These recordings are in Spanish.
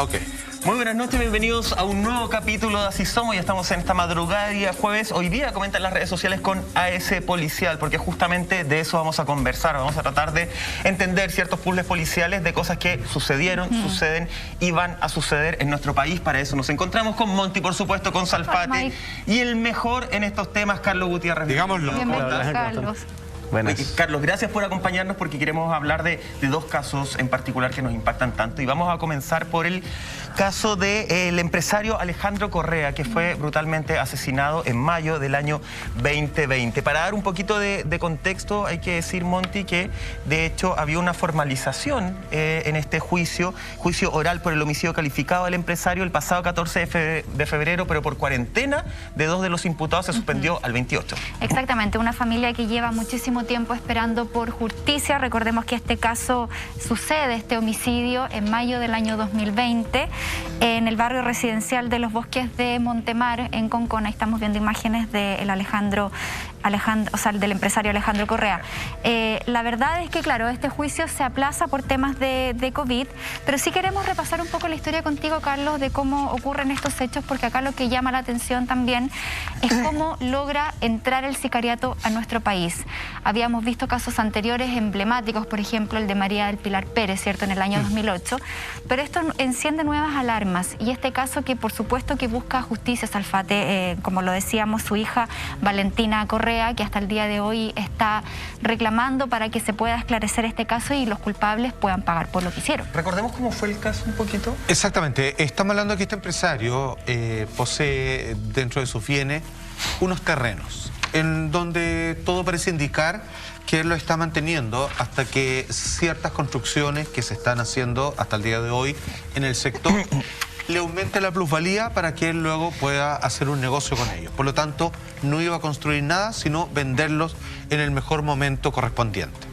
Ok. Muy buenas noches, bienvenidos a un nuevo capítulo de Así Somos. Ya estamos en esta madrugada, día jueves. Hoy día comentan las redes sociales con AS Policial, porque justamente de eso vamos a conversar. Vamos a tratar de entender ciertos puzzles policiales de cosas que sucedieron, suceden y van a suceder en nuestro país. Para eso nos encontramos con Monty, por supuesto, con Salfate y el mejor en estos temas, Carlos Gutiérrez. Digámoslo. Bienvenido, Carlos. Oye, Carlos, gracias por acompañarnos porque queremos hablar de dos casos en particular que nos impactan tanto. Y vamos a comenzar por el caso del empresario Alejandro Correa, que fue brutalmente asesinado en mayo del año 2020. Para dar un poquito de contexto, hay que decir, Monty, que de hecho había una formalización en este juicio oral por el homicidio calificado del empresario el pasado 14 de febrero, pero por cuarentena de dos de los imputados se suspendió al 28. Exactamente, una familia que lleva muchísimo tiempo esperando por justicia. Recordemos que este caso sucede, este homicidio, en mayo del año 2020 en el barrio residencial de Los Bosques de Montemar, en Concón. Ahí estamos viendo imágenes del del empresario Alejandro Correa. La verdad es que, claro, este juicio se aplaza por temas de COVID, pero sí queremos repasar un poco la historia contigo, Carlos, de cómo ocurren estos hechos, porque acá lo que llama la atención también es cómo logra entrar el sicariato a nuestro país. Habíamos visto casos anteriores emblemáticos, por ejemplo, el de María del Pilar Pérez, ¿cierto?, en el año 2008, pero esto enciende nuevas alarmas, y este caso que por supuesto que busca justicia, Salfate, como lo decíamos, su hija Valentina Correa, que hasta el día de hoy está reclamando para que se pueda esclarecer este caso y los culpables puedan pagar por lo que hicieron. ¿Recordemos cómo fue el caso un poquito? Exactamente. Estamos hablando de que este empresario posee dentro de sus bienes unos terrenos en donde todo parece indicar que él lo está manteniendo hasta que ciertas construcciones que se están haciendo hasta el día de hoy en el sector le aumente la plusvalía para que él luego pueda hacer un negocio con ellos. Por lo tanto, no iba a construir nada, sino venderlos en el mejor momento correspondiente.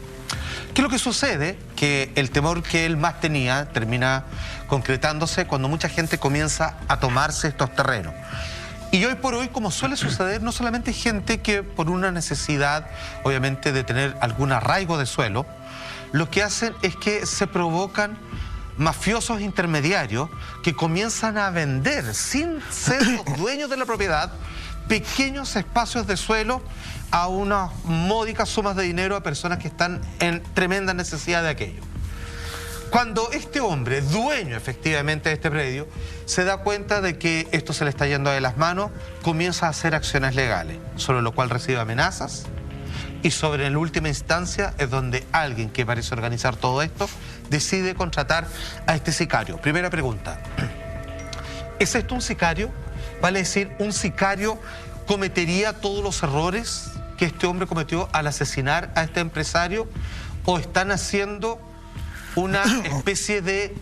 ¿Qué es lo que sucede? Que el temor que él más tenía termina concretándose cuando mucha gente comienza a tomarse estos terrenos. Y hoy por hoy, como suele suceder, no solamente gente que por una necesidad, obviamente, de tener algún arraigo de suelo, lo que hacen es que se provocan mafiosos intermediarios que comienzan a vender, sin ser los dueños de la propiedad, pequeños espacios de suelo a unas módicas sumas de dinero a personas que están en tremenda necesidad de aquello. Cuando este hombre, dueño efectivamente de este predio, se da cuenta de que esto se le está yendo de las manos, comienza a hacer acciones legales, sobre lo cual recibe amenazas, y sobre en última instancia es donde alguien que parece organizar todo esto decide contratar a este sicario. Primera pregunta, ¿es esto un sicario? Vale decir, ¿un sicario cometería todos los errores que este hombre cometió al asesinar a este empresario? ¿O están haciendo una especie de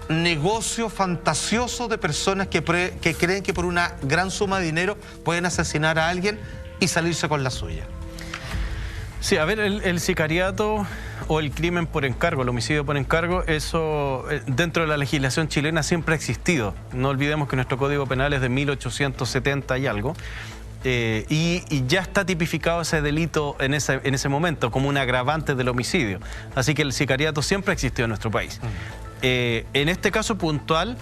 negocio fantasioso de personas que creen que por una gran suma de dinero pueden asesinar a alguien y salirse con la suya? Sí, a ver, el sicariato o el crimen por encargo, el homicidio por encargo, eso dentro de la legislación chilena siempre ha existido. No olvidemos que nuestro Código Penal es de 1870 y algo. Y ya está tipificado ese delito en ese momento como un agravante del homicidio. Así que el sicariato siempre ha existido en nuestro país. En este caso puntual,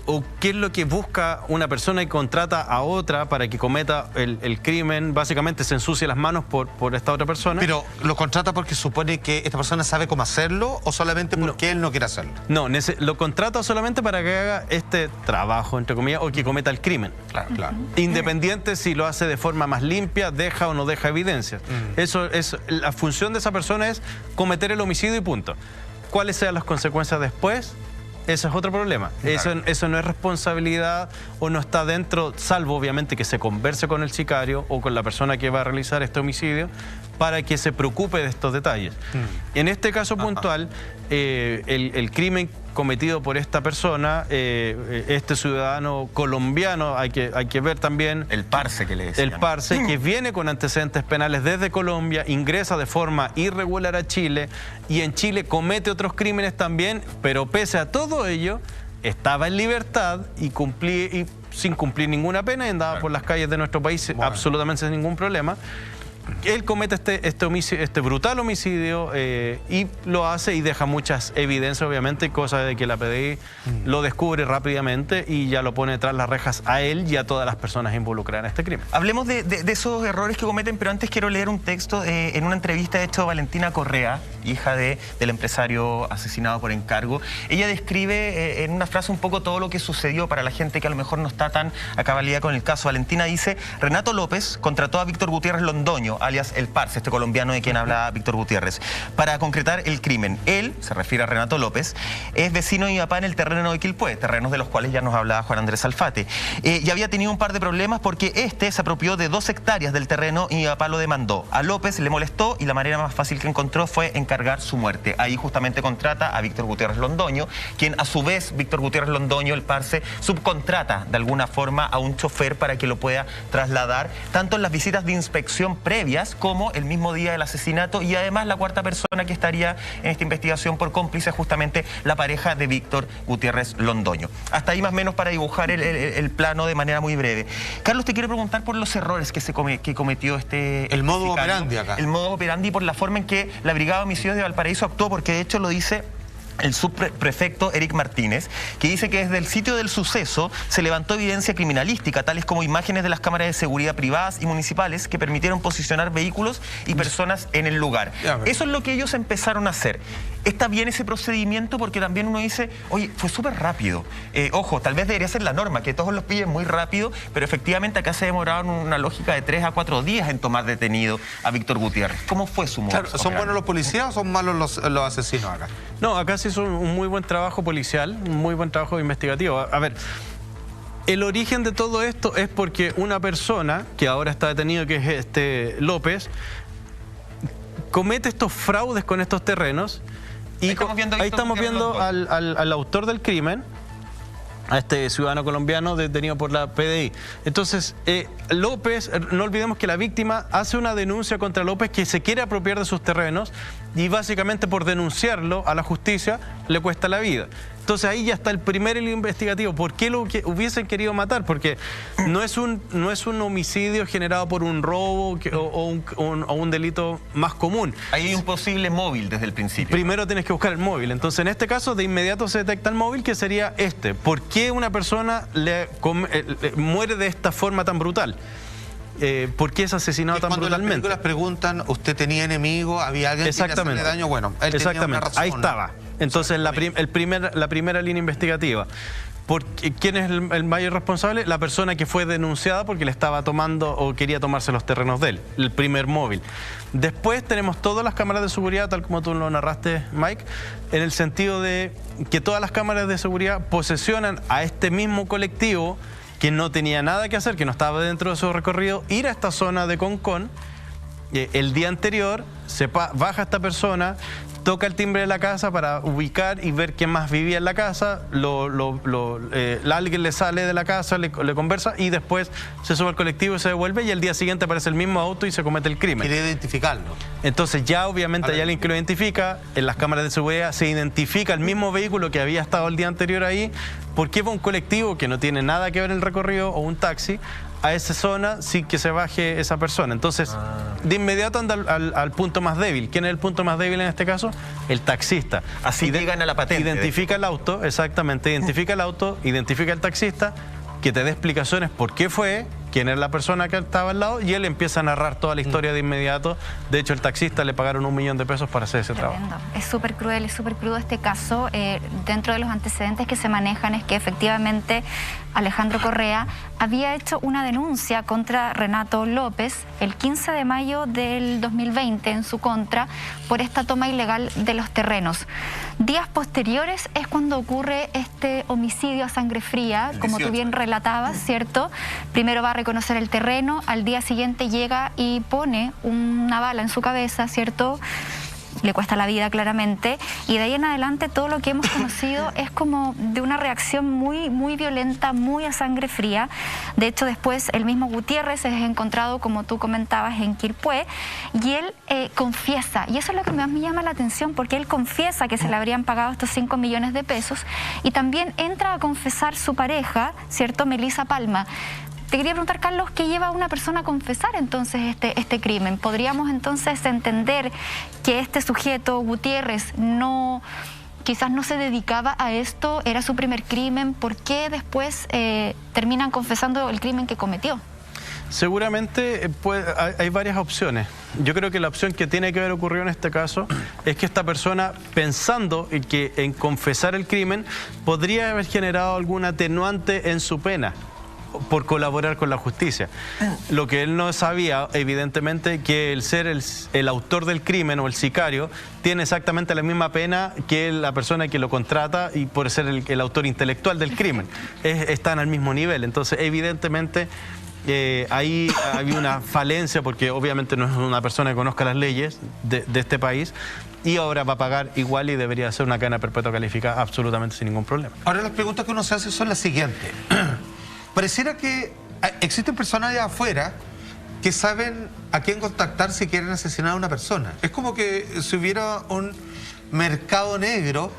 o qué es lo que busca una persona y contrata a otra para que cometa el crimen, básicamente se ensucia las manos por esta otra persona. ¿Pero lo contrata porque supone que esta persona sabe cómo hacerlo o solamente porque él no quiere hacerlo? No, lo contrata solamente para que haga este trabajo, entre comillas, o que cometa el crimen. Claro, claro. Independiente si lo hace de forma más limpia, deja o no deja evidencia. Eso es, la función de esa persona es cometer el homicidio y punto. ¿Cuáles sean las consecuencias después? Ese es otro problema. Claro. Eso no es responsabilidad o no está dentro, salvo obviamente que se converse con el sicario o con la persona que va a realizar este homicidio para que se preocupe de estos detalles. En este caso puntual, el crimen cometido por esta persona, este ciudadano colombiano, hay que ver también... El Parce, que le decían. El Parce, que viene con antecedentes penales desde Colombia, ingresa de forma irregular a Chile y en Chile comete otros crímenes también, pero pese a todo ello, estaba en libertad y sin cumplir ninguna pena y andaba por las calles de nuestro país absolutamente sin ningún problema. él comete este brutal homicidio y lo hace y deja muchas evidencias, obviamente, cosa de que la PDI lo descubre rápidamente y ya lo pone tras las rejas a él y a todas las personas involucradas en este crimen. Hablemos de esos errores que cometen, pero antes quiero leer un texto en una entrevista hecha Valentina Correa, hija del empresario asesinado por encargo. Ella describe en una frase un poco todo lo que sucedió para la gente que a lo mejor no está tan a cabalidad con el caso. Valentina dice: Renato López contrató a Víctor Gutiérrez Londoño, alias El Parce, este colombiano de quien habla Víctor Gutiérrez, para concretar el crimen. Él, se refiere a Renato López, es vecino de mi papá en el terreno de Quilpué, terrenos de los cuales ya nos hablaba Juan Andrés Alfate. Y había tenido un par de problemas porque este se apropió de 2 hectáreas del terreno y mi papá lo demandó. A López le molestó y la manera más fácil que encontró fue encargar su muerte. Ahí justamente contrata a Víctor Gutiérrez Londoño, quien a su vez, Víctor Gutiérrez Londoño, El Parce, subcontrata de alguna forma a un chofer para que lo pueda trasladar, tanto en las visitas de inspección previas como el mismo día del asesinato, y además la cuarta persona que estaría en esta investigación por cómplice, justamente la pareja de Víctor Gutiérrez Londoño. Hasta ahí más o menos para dibujar el plano de manera muy breve. Carlos, te quiero preguntar por los errores que cometió el modo operandi acá. El modo operandi, por la forma en que la Brigada de Homicidios de Valparaíso actuó, porque de hecho lo dice el subprefecto Eric Martínez, que dice que desde el sitio del suceso se levantó evidencia criminalística, tales como imágenes de las cámaras de seguridad privadas y municipales que permitieron posicionar vehículos y personas en el lugar. Eso es lo que ellos empezaron a hacer. Está bien ese procedimiento, porque también uno dice, oye, fue súper rápido. Ojo, tal vez debería ser la norma, que todos los pillen muy rápido, pero efectivamente acá se demoraron una lógica de 3 a 4 días en tomar detenido a Víctor Gutiérrez. ¿Cómo fue su modo? ¿Son buenos los policías o son malos los asesinos acá? No, acá se hizo un muy buen trabajo policial, un muy buen trabajo investigativo. A ver, el origen de todo esto es porque una persona, que ahora está detenido, que es López, comete estos fraudes con estos terrenos. Y ahí estamos viendo al autor del crimen, a este ciudadano colombiano detenido por la PDI. Entonces, López, no olvidemos que la víctima hace una denuncia contra López, que se quiere apropiar de sus terrenos, y básicamente por denunciarlo a la justicia le cuesta la vida. Entonces ahí ya está el primer hilo investigativo. ¿Por qué lo hubiesen querido matar? Porque no es un homicidio generado por un robo o un delito más común. Ahí hay un posible móvil desde el principio. Primero tienes que buscar el móvil. Entonces en este caso de inmediato se detecta el móvil, que sería este. ¿Por qué una persona muere de esta forma tan brutal? ¿Por qué es asesinado tan brutalmente? Cuando las películas preguntan, ¿usted tenía enemigo? ¿Había alguien que le hacía daño? Bueno, él tenía una razón. Ahí estaba. Entonces la primera línea investigativa. ¿Quién es el mayor responsable? La persona que fue denunciada porque le estaba tomando o quería tomarse los terrenos de él, el primer móvil. Después tenemos todas las cámaras de seguridad, tal como tú lo narraste, Mike, en el sentido de que todas las cámaras de seguridad posesionan a este mismo colectivo que no tenía nada que hacer, que no estaba dentro de su recorrido, ir a esta zona de Concón. El día anterior baja esta persona, toca el timbre de la casa para ubicar y ver quién más vivía en la casa, alguien le sale de la casa, le conversa, y después se sube al colectivo y se devuelve, y al día siguiente aparece el mismo auto y se comete el crimen. Quería identificarlo. Entonces ya obviamente hay alguien que lo identifica, en las cámaras de seguridad se identifica el mismo vehículo que había estado el día anterior ahí. ¿Por qué va un colectivo que no tiene nada que ver en el recorrido o un taxi a esa zona sin que se baje esa persona? Entonces, de inmediato anda al punto más débil. ¿Quién es el punto más débil en este caso? El taxista. Así llegan a la patente. Identifica el auto, exactamente, identifica el auto, identifica el taxista, que te dé explicaciones por qué fue, quién es la persona que estaba al lado, y él empieza a narrar toda la historia de inmediato. De hecho, el taxista le pagaron $1 millón de pesos para hacer ese trabajo. Es súper cruel, es súper crudo este caso. Dentro de los antecedentes que se manejan es que efectivamente Alejandro Correa había hecho una denuncia contra Renato López el 15 de mayo del 2020 en su contra por esta toma ilegal de los terrenos. Días posteriores es cuando ocurre este homicidio a sangre fría, como tú bien relatabas, ¿cierto? Primero va a reconocer el terreno, al día siguiente llega y pone una bala en su cabeza, ¿cierto? Le cuesta la vida claramente, y de ahí en adelante todo lo que hemos conocido es como de una reacción muy, muy violenta, muy a sangre fría. De hecho, después el mismo Gutiérrez es encontrado, como tú comentabas, en Quilpué, y él confiesa, y eso es lo que más me llama la atención, porque él confiesa que se le habrían pagado estos 5 millones de pesos, y también entra a confesar su pareja, ¿cierto? Melissa Palma. te quería preguntar, Carlos, ¿qué lleva a una persona a confesar entonces este crimen? ¿Podríamos entonces entender que este sujeto, Gutiérrez, quizás no se dedicaba a esto, era su primer crimen? ¿Por qué después terminan confesando el crimen que cometió? Seguramente hay varias opciones. Yo creo que la opción que tiene que haber ocurrido en este caso es que esta persona, pensando en confesar el crimen, podría haber generado algún atenuante en su pena por colaborar con la justicia. Lo que él no sabía, evidentemente, que el ser el autor del crimen o el sicario tiene exactamente la misma pena que la persona que lo contrata y por ser el autor intelectual del crimen. Están al mismo nivel. Entonces, evidentemente, ahí había una falencia porque obviamente no es una persona que conozca las leyes de este país y ahora va a pagar igual y debería ser una cadena perpetua calificada absolutamente sin ningún problema. Ahora las preguntas que uno se hace son las siguientes. Pareciera que existen personas allá afuera que saben a quién contactar si quieren asesinar a una persona. Es como que si hubiera un mercado negro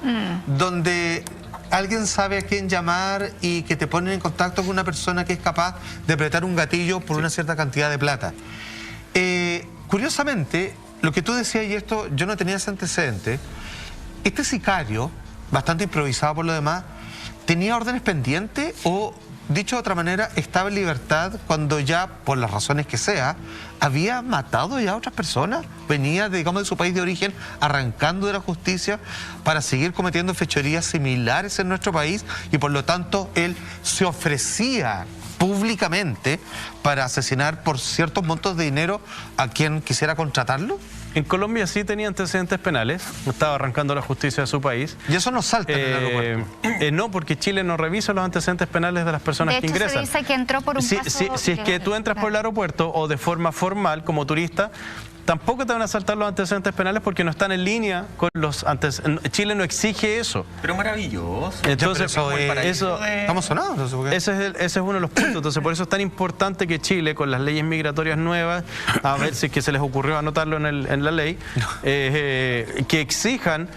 donde alguien sabe a quién llamar y que te ponen en contacto con una persona que es capaz de apretar un gatillo por una cierta cantidad de plata. Curiosamente, lo que tú decías, y esto yo no tenía ese antecedente, este sicario, bastante improvisado por lo demás, ¿tenía órdenes pendientes o, dicho de otra manera, estaba en libertad cuando ya, por las razones que sea, había matado ya a otras personas? Venía, digamos, de su país de origen, arrancando de la justicia para seguir cometiendo fechorías similares en nuestro país y por lo tanto él se ofrecía públicamente para asesinar por ciertos montos de dinero a quien quisiera contratarlo. En Colombia sí tenía antecedentes penales, estaba arrancando la justicia de su país. Y eso no salta en el aeropuerto. No, porque Chile no revisa los antecedentes penales de las personas que ingresan. De hecho, se dice que entró por un paso si es que tú entras por el aeropuerto o de forma formal como turista, tampoco te van a saltar los antecedentes penales porque no están en línea con los antecedentes. Chile no exige eso. Pero maravilloso. Entonces, estamos sonados. Ese es uno de los puntos. Entonces, por eso es tan importante que Chile, con las leyes migratorias nuevas, a ver si es que se les ocurrió anotarlo en la ley, que exijan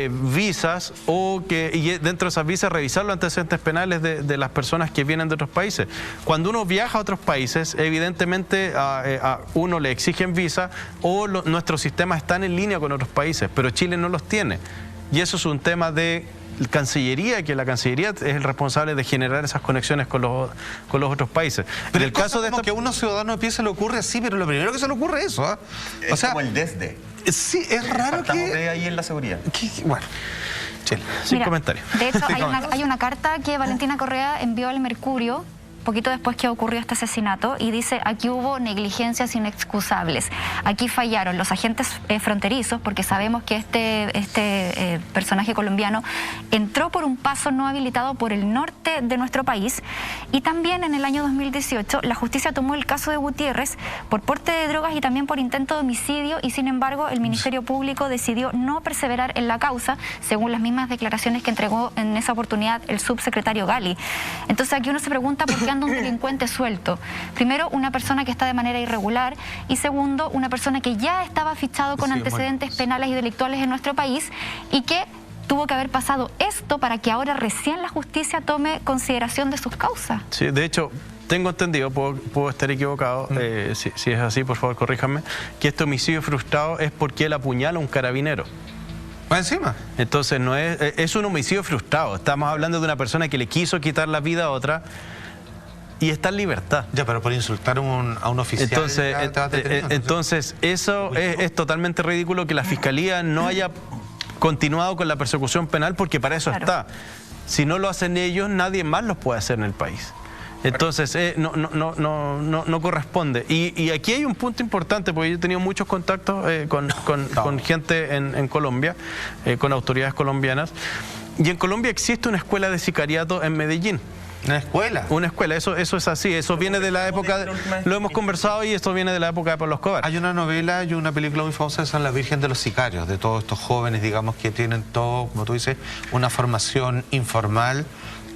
visas y dentro de esas visas revisar los antecedentes penales de las personas que vienen de otros países. Cuando uno viaja a otros países, evidentemente a uno le exigen visa o nuestros sistemas están en línea con otros países, pero Chile no los tiene. Y eso es un tema de Cancillería, que la Cancillería es el responsable de generar esas conexiones con los otros países. Pero en el caso de que a uno ciudadano de pie se le ocurre así, pero lo primero que se le ocurre es eso. Es como el desde. Sí, es raro Estamos que... de ahí en la seguridad. Bueno, Chile. Sin comentarios. De hecho, hay una carta que Valentina Correa envió al Mercurio poquito después que ocurrió este asesinato y dice: aquí hubo negligencias inexcusables, aquí fallaron los agentes fronterizos, porque sabemos que este personaje colombiano entró por un paso no habilitado por el norte de nuestro país, y también en el año 2018 la justicia tomó el caso de Gutiérrez por porte de drogas y también por intento de homicidio, y sin embargo el Ministerio Público decidió no perseverar en la causa, según las mismas declaraciones que entregó en esa oportunidad el subsecretario Gali. Entonces aquí uno se pregunta por qué anda un delincuente suelto. Primero, una persona que está de manera irregular, y segundo, una persona que ya estaba fichado con antecedentes penales y delictuales en nuestro país y que tuvo que haber pasado esto para que ahora recién la justicia tome consideración de sus causas. Sí, de hecho, tengo entendido, puedo estar equivocado, si es así, por favor, corríjanme, que este homicidio frustrado es porque él apuñala a un carabinero. ¿Va encima? Entonces, no es un homicidio frustrado. Estamos hablando de una persona que le quiso quitar la vida a otra y está en libertad. Ya, pero por insultar a un oficial... Entonces eso es totalmente ridículo que la Fiscalía no haya continuado con la persecución penal, porque para eso está. Si no lo hacen ellos, nadie más los puede hacer en el país. Entonces, no corresponde. Y aquí hay un punto importante, porque yo he tenido muchos contactos con gente en Colombia, con autoridades colombianas, y en Colombia existe una escuela de sicariato en Medellín. ¿Una escuela? Una escuela, eso es así, eso viene de la época, lo hemos conversado, y esto viene de la época de Pablo Escobar. Hay una novela y una película muy famosa que son La Virgen de los Sicarios, de todos estos jóvenes, digamos, que tienen todo, como tú dices, una formación informal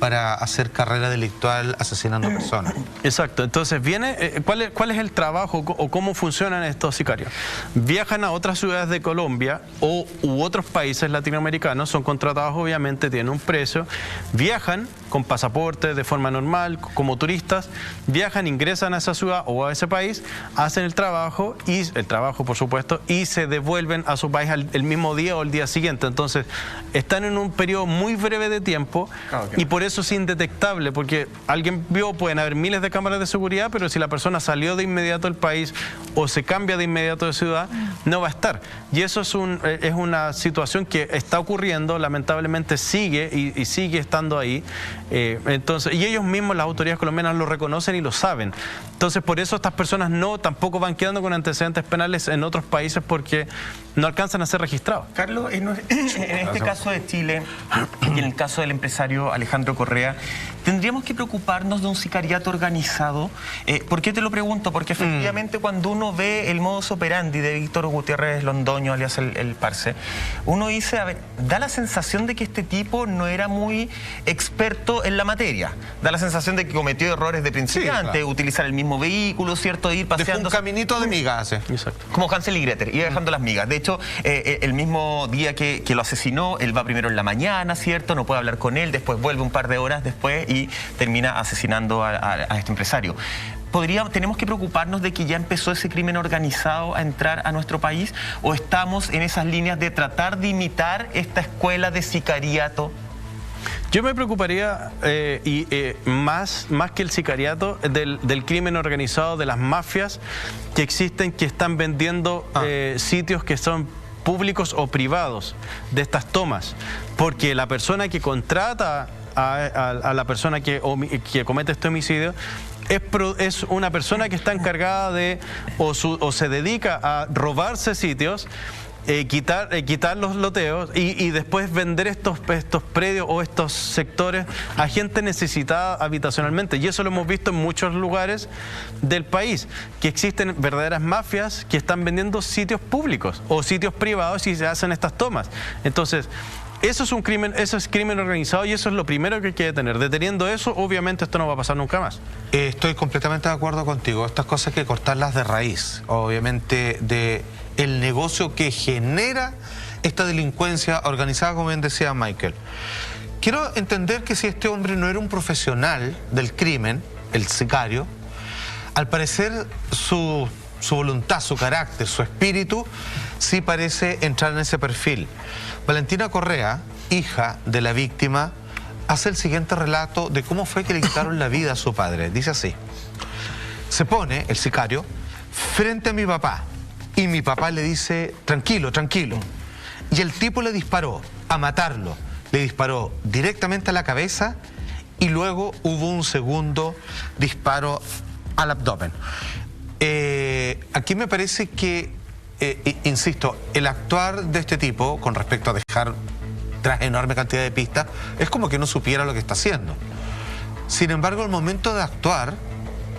para hacer carrera delictual asesinando personas. Exacto, entonces viene, ¿cuál es el trabajo o cómo funcionan estos sicarios? Viajan a otras ciudades de Colombia u otros países latinoamericanos, son contratados obviamente, tienen un precio, viajan con pasaporte de forma normal, como turistas, viajan, ingresan a esa ciudad o a ese país, hacen el trabajo por supuesto, y se devuelven a su país el mismo día o el día siguiente. Entonces, están en un periodo muy breve de tiempo y por eso es indetectable, porque alguien vio, pueden haber miles de cámaras de seguridad, pero si la persona salió de inmediato del país o se cambia de inmediato de ciudad, no va a estar. Y eso es una situación que está ocurriendo, lamentablemente sigue y sigue estando ahí. Entonces, y ellos mismos, las autoridades colombianas, lo reconocen y lo saben. Entonces, por eso estas personas tampoco van quedando con antecedentes penales en otros países, porque no alcanzan a ser registrados. Carlos, en este caso de Chile y en el caso del empresario Alejandro Correa, ¿tendríamos que preocuparnos de un sicariato organizado? ¿Por qué te lo pregunto? Porque efectivamente cuando uno ve el modus operandi de Víctor Gutiérrez Londoño, alias el Parce, uno dice, a ver, da la sensación de que este tipo no era muy experto en la materia. Da la sensación de que cometió errores de principiante, sí, claro. Utilizar el mismo vehículo, ¿cierto? Ir paseando. Dejó un caminito de migas. Exacto. Como Hansel y Gretel, iba dejando las migas. De hecho, el mismo día que lo asesinó, él va primero en la mañana, ¿cierto? No puede hablar con él, después vuelve un par de horas después y termina asesinando a este empresario. ¿Tenemos que preocuparnos de que ya empezó ese crimen organizado a entrar a nuestro país? ¿O estamos en esas líneas de tratar de imitar esta escuela de sicariato? Yo me preocuparía más que el sicariato del crimen organizado, de las mafias que existen, que están vendiendo sitios que son públicos o privados de estas tomas, porque la persona que contrata a la persona que comete este homicidio es una persona que está encargada de o se dedica a robarse sitios, quitar los loteos y después vender estos predios o estos sectores a gente necesitada habitacionalmente. Y eso lo hemos visto en muchos lugares del país, que existen verdaderas mafias que están vendiendo sitios públicos o sitios privados y se hacen estas tomas. Entonces, eso es un crimen, eso es crimen organizado y eso es lo primero que hay que detener. Deteniendo eso, obviamente esto no va a pasar nunca más. Estoy completamente de acuerdo contigo. Estas cosas hay que cortarlas de raíz, obviamente, de el negocio que genera esta delincuencia organizada, como bien decía Michael. Quiero entender que si este hombre no era un profesional del crimen, el sicario, al parecer su voluntad, su carácter, su espíritu, sí parece entrar en ese perfil. Valentina Correa, hija de la víctima, hace el siguiente relato de cómo fue que le quitaron la vida a su padre. Dice así: se pone el sicario frente a mi papá y mi papá le dice, tranquilo, tranquilo. Y el tipo le disparó a matarlo. Le disparó directamente a la cabeza y luego hubo un segundo disparo al abdomen. Aquí me parece que, insisto, el actuar de este tipo con respecto a dejar tras enorme cantidad de pistas es como que no supiera lo que está haciendo. Sin embargo, al momento de actuar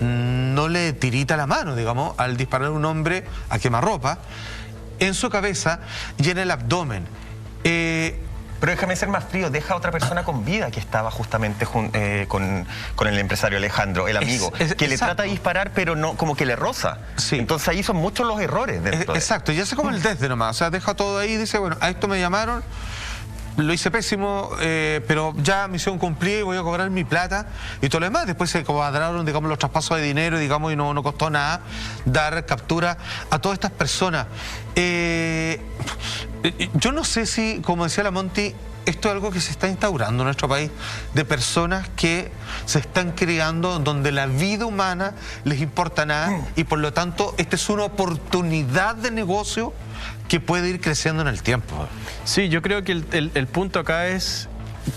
no le tirita la mano, digamos, al disparar a un hombre a quemarropa en su cabeza y en el abdomen. Pero déjame ser más frío, deja a otra persona con vida que estaba justamente con el empresario Alejandro, el amigo, que le trata de disparar, pero no, como que le roza. Sí. Entonces ahí son muchos los errores dentro exacto, y hace como el desde nomás, o sea, deja todo ahí y dice, bueno, a esto me llamaron, lo hice pésimo, pero ya misión cumplida y voy a cobrar mi plata y todo lo demás. Después se cuadraron, digamos, los traspasos de dinero, digamos, y no costó nada dar captura a todas estas personas. Yo no sé si, como decía la Monty, esto es algo que se está instaurando en nuestro país, de personas que se están criando donde la vida humana les importa nada y por lo tanto esta es una oportunidad de negocio que puede ir creciendo en el tiempo. Sí, yo creo que el punto acá es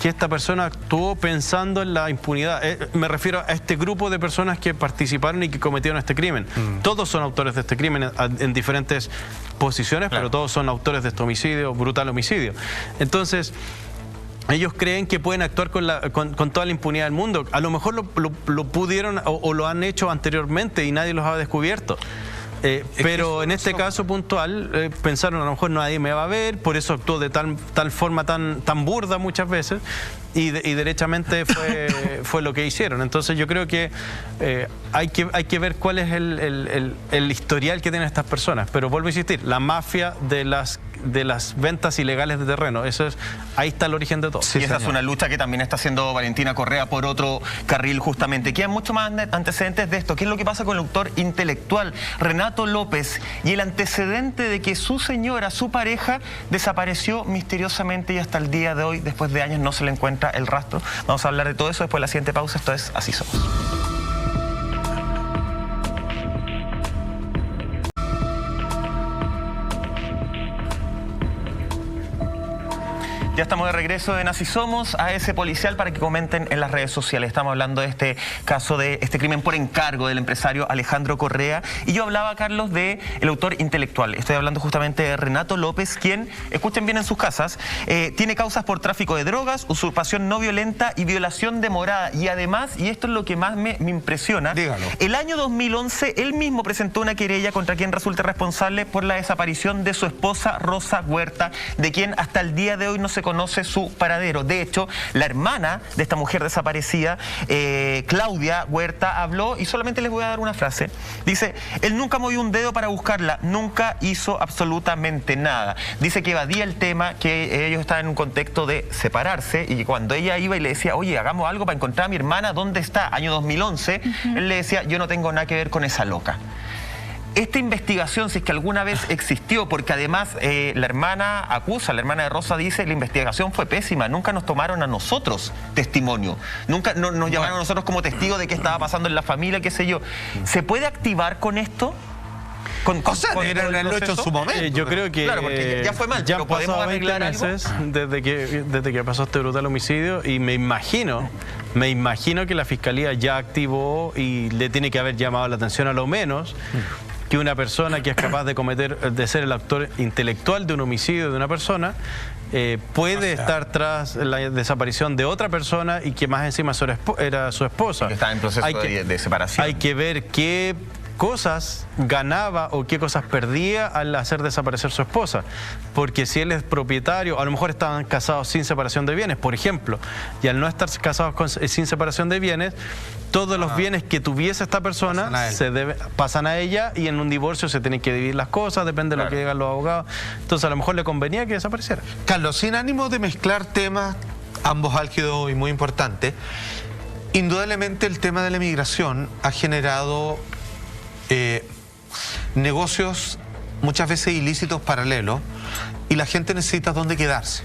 que esta persona actuó pensando en la impunidad. Me refiero a este grupo de personas que participaron y que cometieron este crimen. Todos son autores de este crimen en diferentes posiciones, claro, pero todos son autores de este homicidio, brutal homicidio. Entonces, ellos creen que pueden actuar con toda la impunidad del mundo. A lo mejor lo pudieron o lo han hecho anteriormente y nadie los ha descubierto. Pero en este caso puntual, pensaron a lo mejor nadie me va a ver, por eso actuó de tal forma tan burda muchas veces y derechamente fue lo que hicieron. Entonces yo creo que hay que ver cuál es el historial que tienen estas personas. Pero vuelvo a insistir, la mafia de las ventas ilegales de terreno, ahí está el origen de todo. Sí, y esa es una lucha que también está haciendo Valentina Correa por otro carril justamente. Quedan mucho más antecedentes de esto. ¿Qué es lo que pasa con el autor intelectual Renato López y el antecedente de que su señora, su pareja, desapareció misteriosamente y hasta el día de hoy, después de años, no se le encuentra el rastro? Vamos a hablar de todo eso después de la siguiente pausa. Esto es Así Somos. Ya estamos de regreso en Así Somos, a ese policial para que comenten en las redes sociales. Estamos hablando de este caso, de este crimen por encargo del empresario Alejandro Correa. Y yo hablaba, Carlos, de el autor intelectual. Estoy hablando justamente de Renato López, quien, escuchen bien en sus casas, tiene causas por tráfico de drogas, usurpación no violenta y violación de morada. Y además, y esto es lo que más me impresiona, dígalo, el año 2011 él mismo presentó una querella contra quien resulte responsable por la desaparición de su esposa Rosa Huerta, de quien hasta el día de hoy no se conoce su paradero. De hecho, la hermana de esta mujer desaparecida, Claudia Huerta, habló y solamente les voy a dar una frase. Dice: él nunca movió un dedo para buscarla, nunca hizo absolutamente nada. Dice que evadía el tema, que ellos estaban en un contexto de separarse y cuando ella iba y le decía, oye, hagamos algo para encontrar a mi hermana, ¿dónde está? Año 2011, él le decía, yo no tengo nada que ver con esa loca. Esta investigación, si es que alguna vez existió, porque además la hermana de Rosa dice, la investigación fue pésima, nunca nos tomaron a nosotros testimonio, nunca nos llamaron a nosotros como testigos de qué estaba pasando en la familia, qué sé yo. ¿Se puede activar con esto? Era el hecho en su momento. Yo creo que claro, porque ya fue mal, ya pero podemos arreglar 20 meses desde que pasó este brutal homicidio y me imagino que la Fiscalía ya activó y le tiene que haber llamado la atención a lo menos que una persona que es capaz de ser el actor intelectual de un homicidio de una persona puede estar tras la desaparición de otra persona y que más encima era su esposa. Y que está en proceso de separación. Hay que ver qué cosas ganaba o qué cosas perdía al hacer desaparecer su esposa, porque si él es propietario, a lo mejor estaban casados sin separación de bienes, por ejemplo, y al no estar casados sin separación de bienes, todos los bienes que tuviese esta persona pasan a ella y en un divorcio se tienen que dividir las cosas, depende de lo que digan los abogados, entonces a lo mejor le convenía que desapareciera. Carlos, sin ánimo de mezclar temas, ambos álgidos y muy importantes, indudablemente el tema de la migración ha generado negocios muchas veces ilícitos paralelos y la gente necesita dónde quedarse.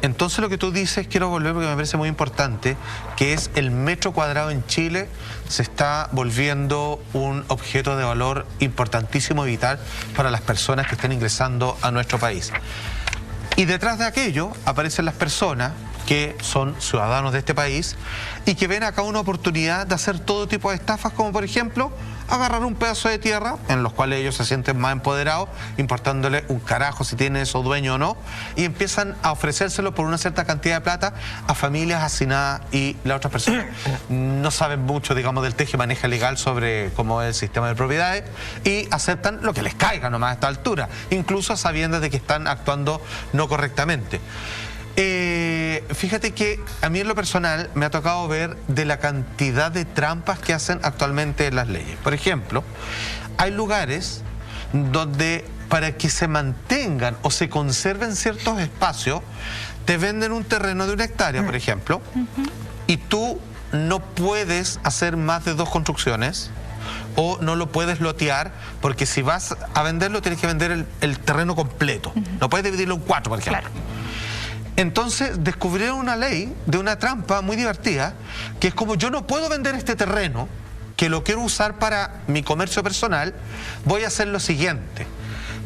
Entonces lo que tú dices, quiero volver porque me parece muy importante, que es el metro cuadrado en Chile se está volviendo un objeto de valor importantísimo y vital para las personas que están ingresando a nuestro país. Y detrás de aquello aparecen las personas que son ciudadanos de este país y que ven acá una oportunidad de hacer todo tipo de estafas, como por ejemplo agarrar un pedazo de tierra en los cuales ellos se sienten más empoderados, importándole un carajo si tiene eso dueño o no, y empiezan a ofrecérselo por una cierta cantidad de plata a familias hacinadas, y las otras personas no saben mucho, digamos, del teje-maneje legal sobre cómo es el sistema de propiedades y aceptan lo que les caiga nomás a esta altura, incluso a sabiendas de que están actuando no correctamente. Fíjate que a mí en lo personal me ha tocado ver de la cantidad de trampas que hacen actualmente las leyes. Por ejemplo, hay lugares donde para que se mantengan o se conserven ciertos espacios, te venden un terreno de 1 hectárea, por ejemplo, y tú no puedes hacer más de 2 construcciones o no lo puedes lotear, porque si vas a venderlo tienes que vender el terreno completo. No puedes dividirlo en 4, por ejemplo. Claro. Entonces descubrieron una ley de una trampa muy divertida, que es como yo no puedo vender este terreno, que lo quiero usar para mi comercio personal, voy a hacer lo siguiente.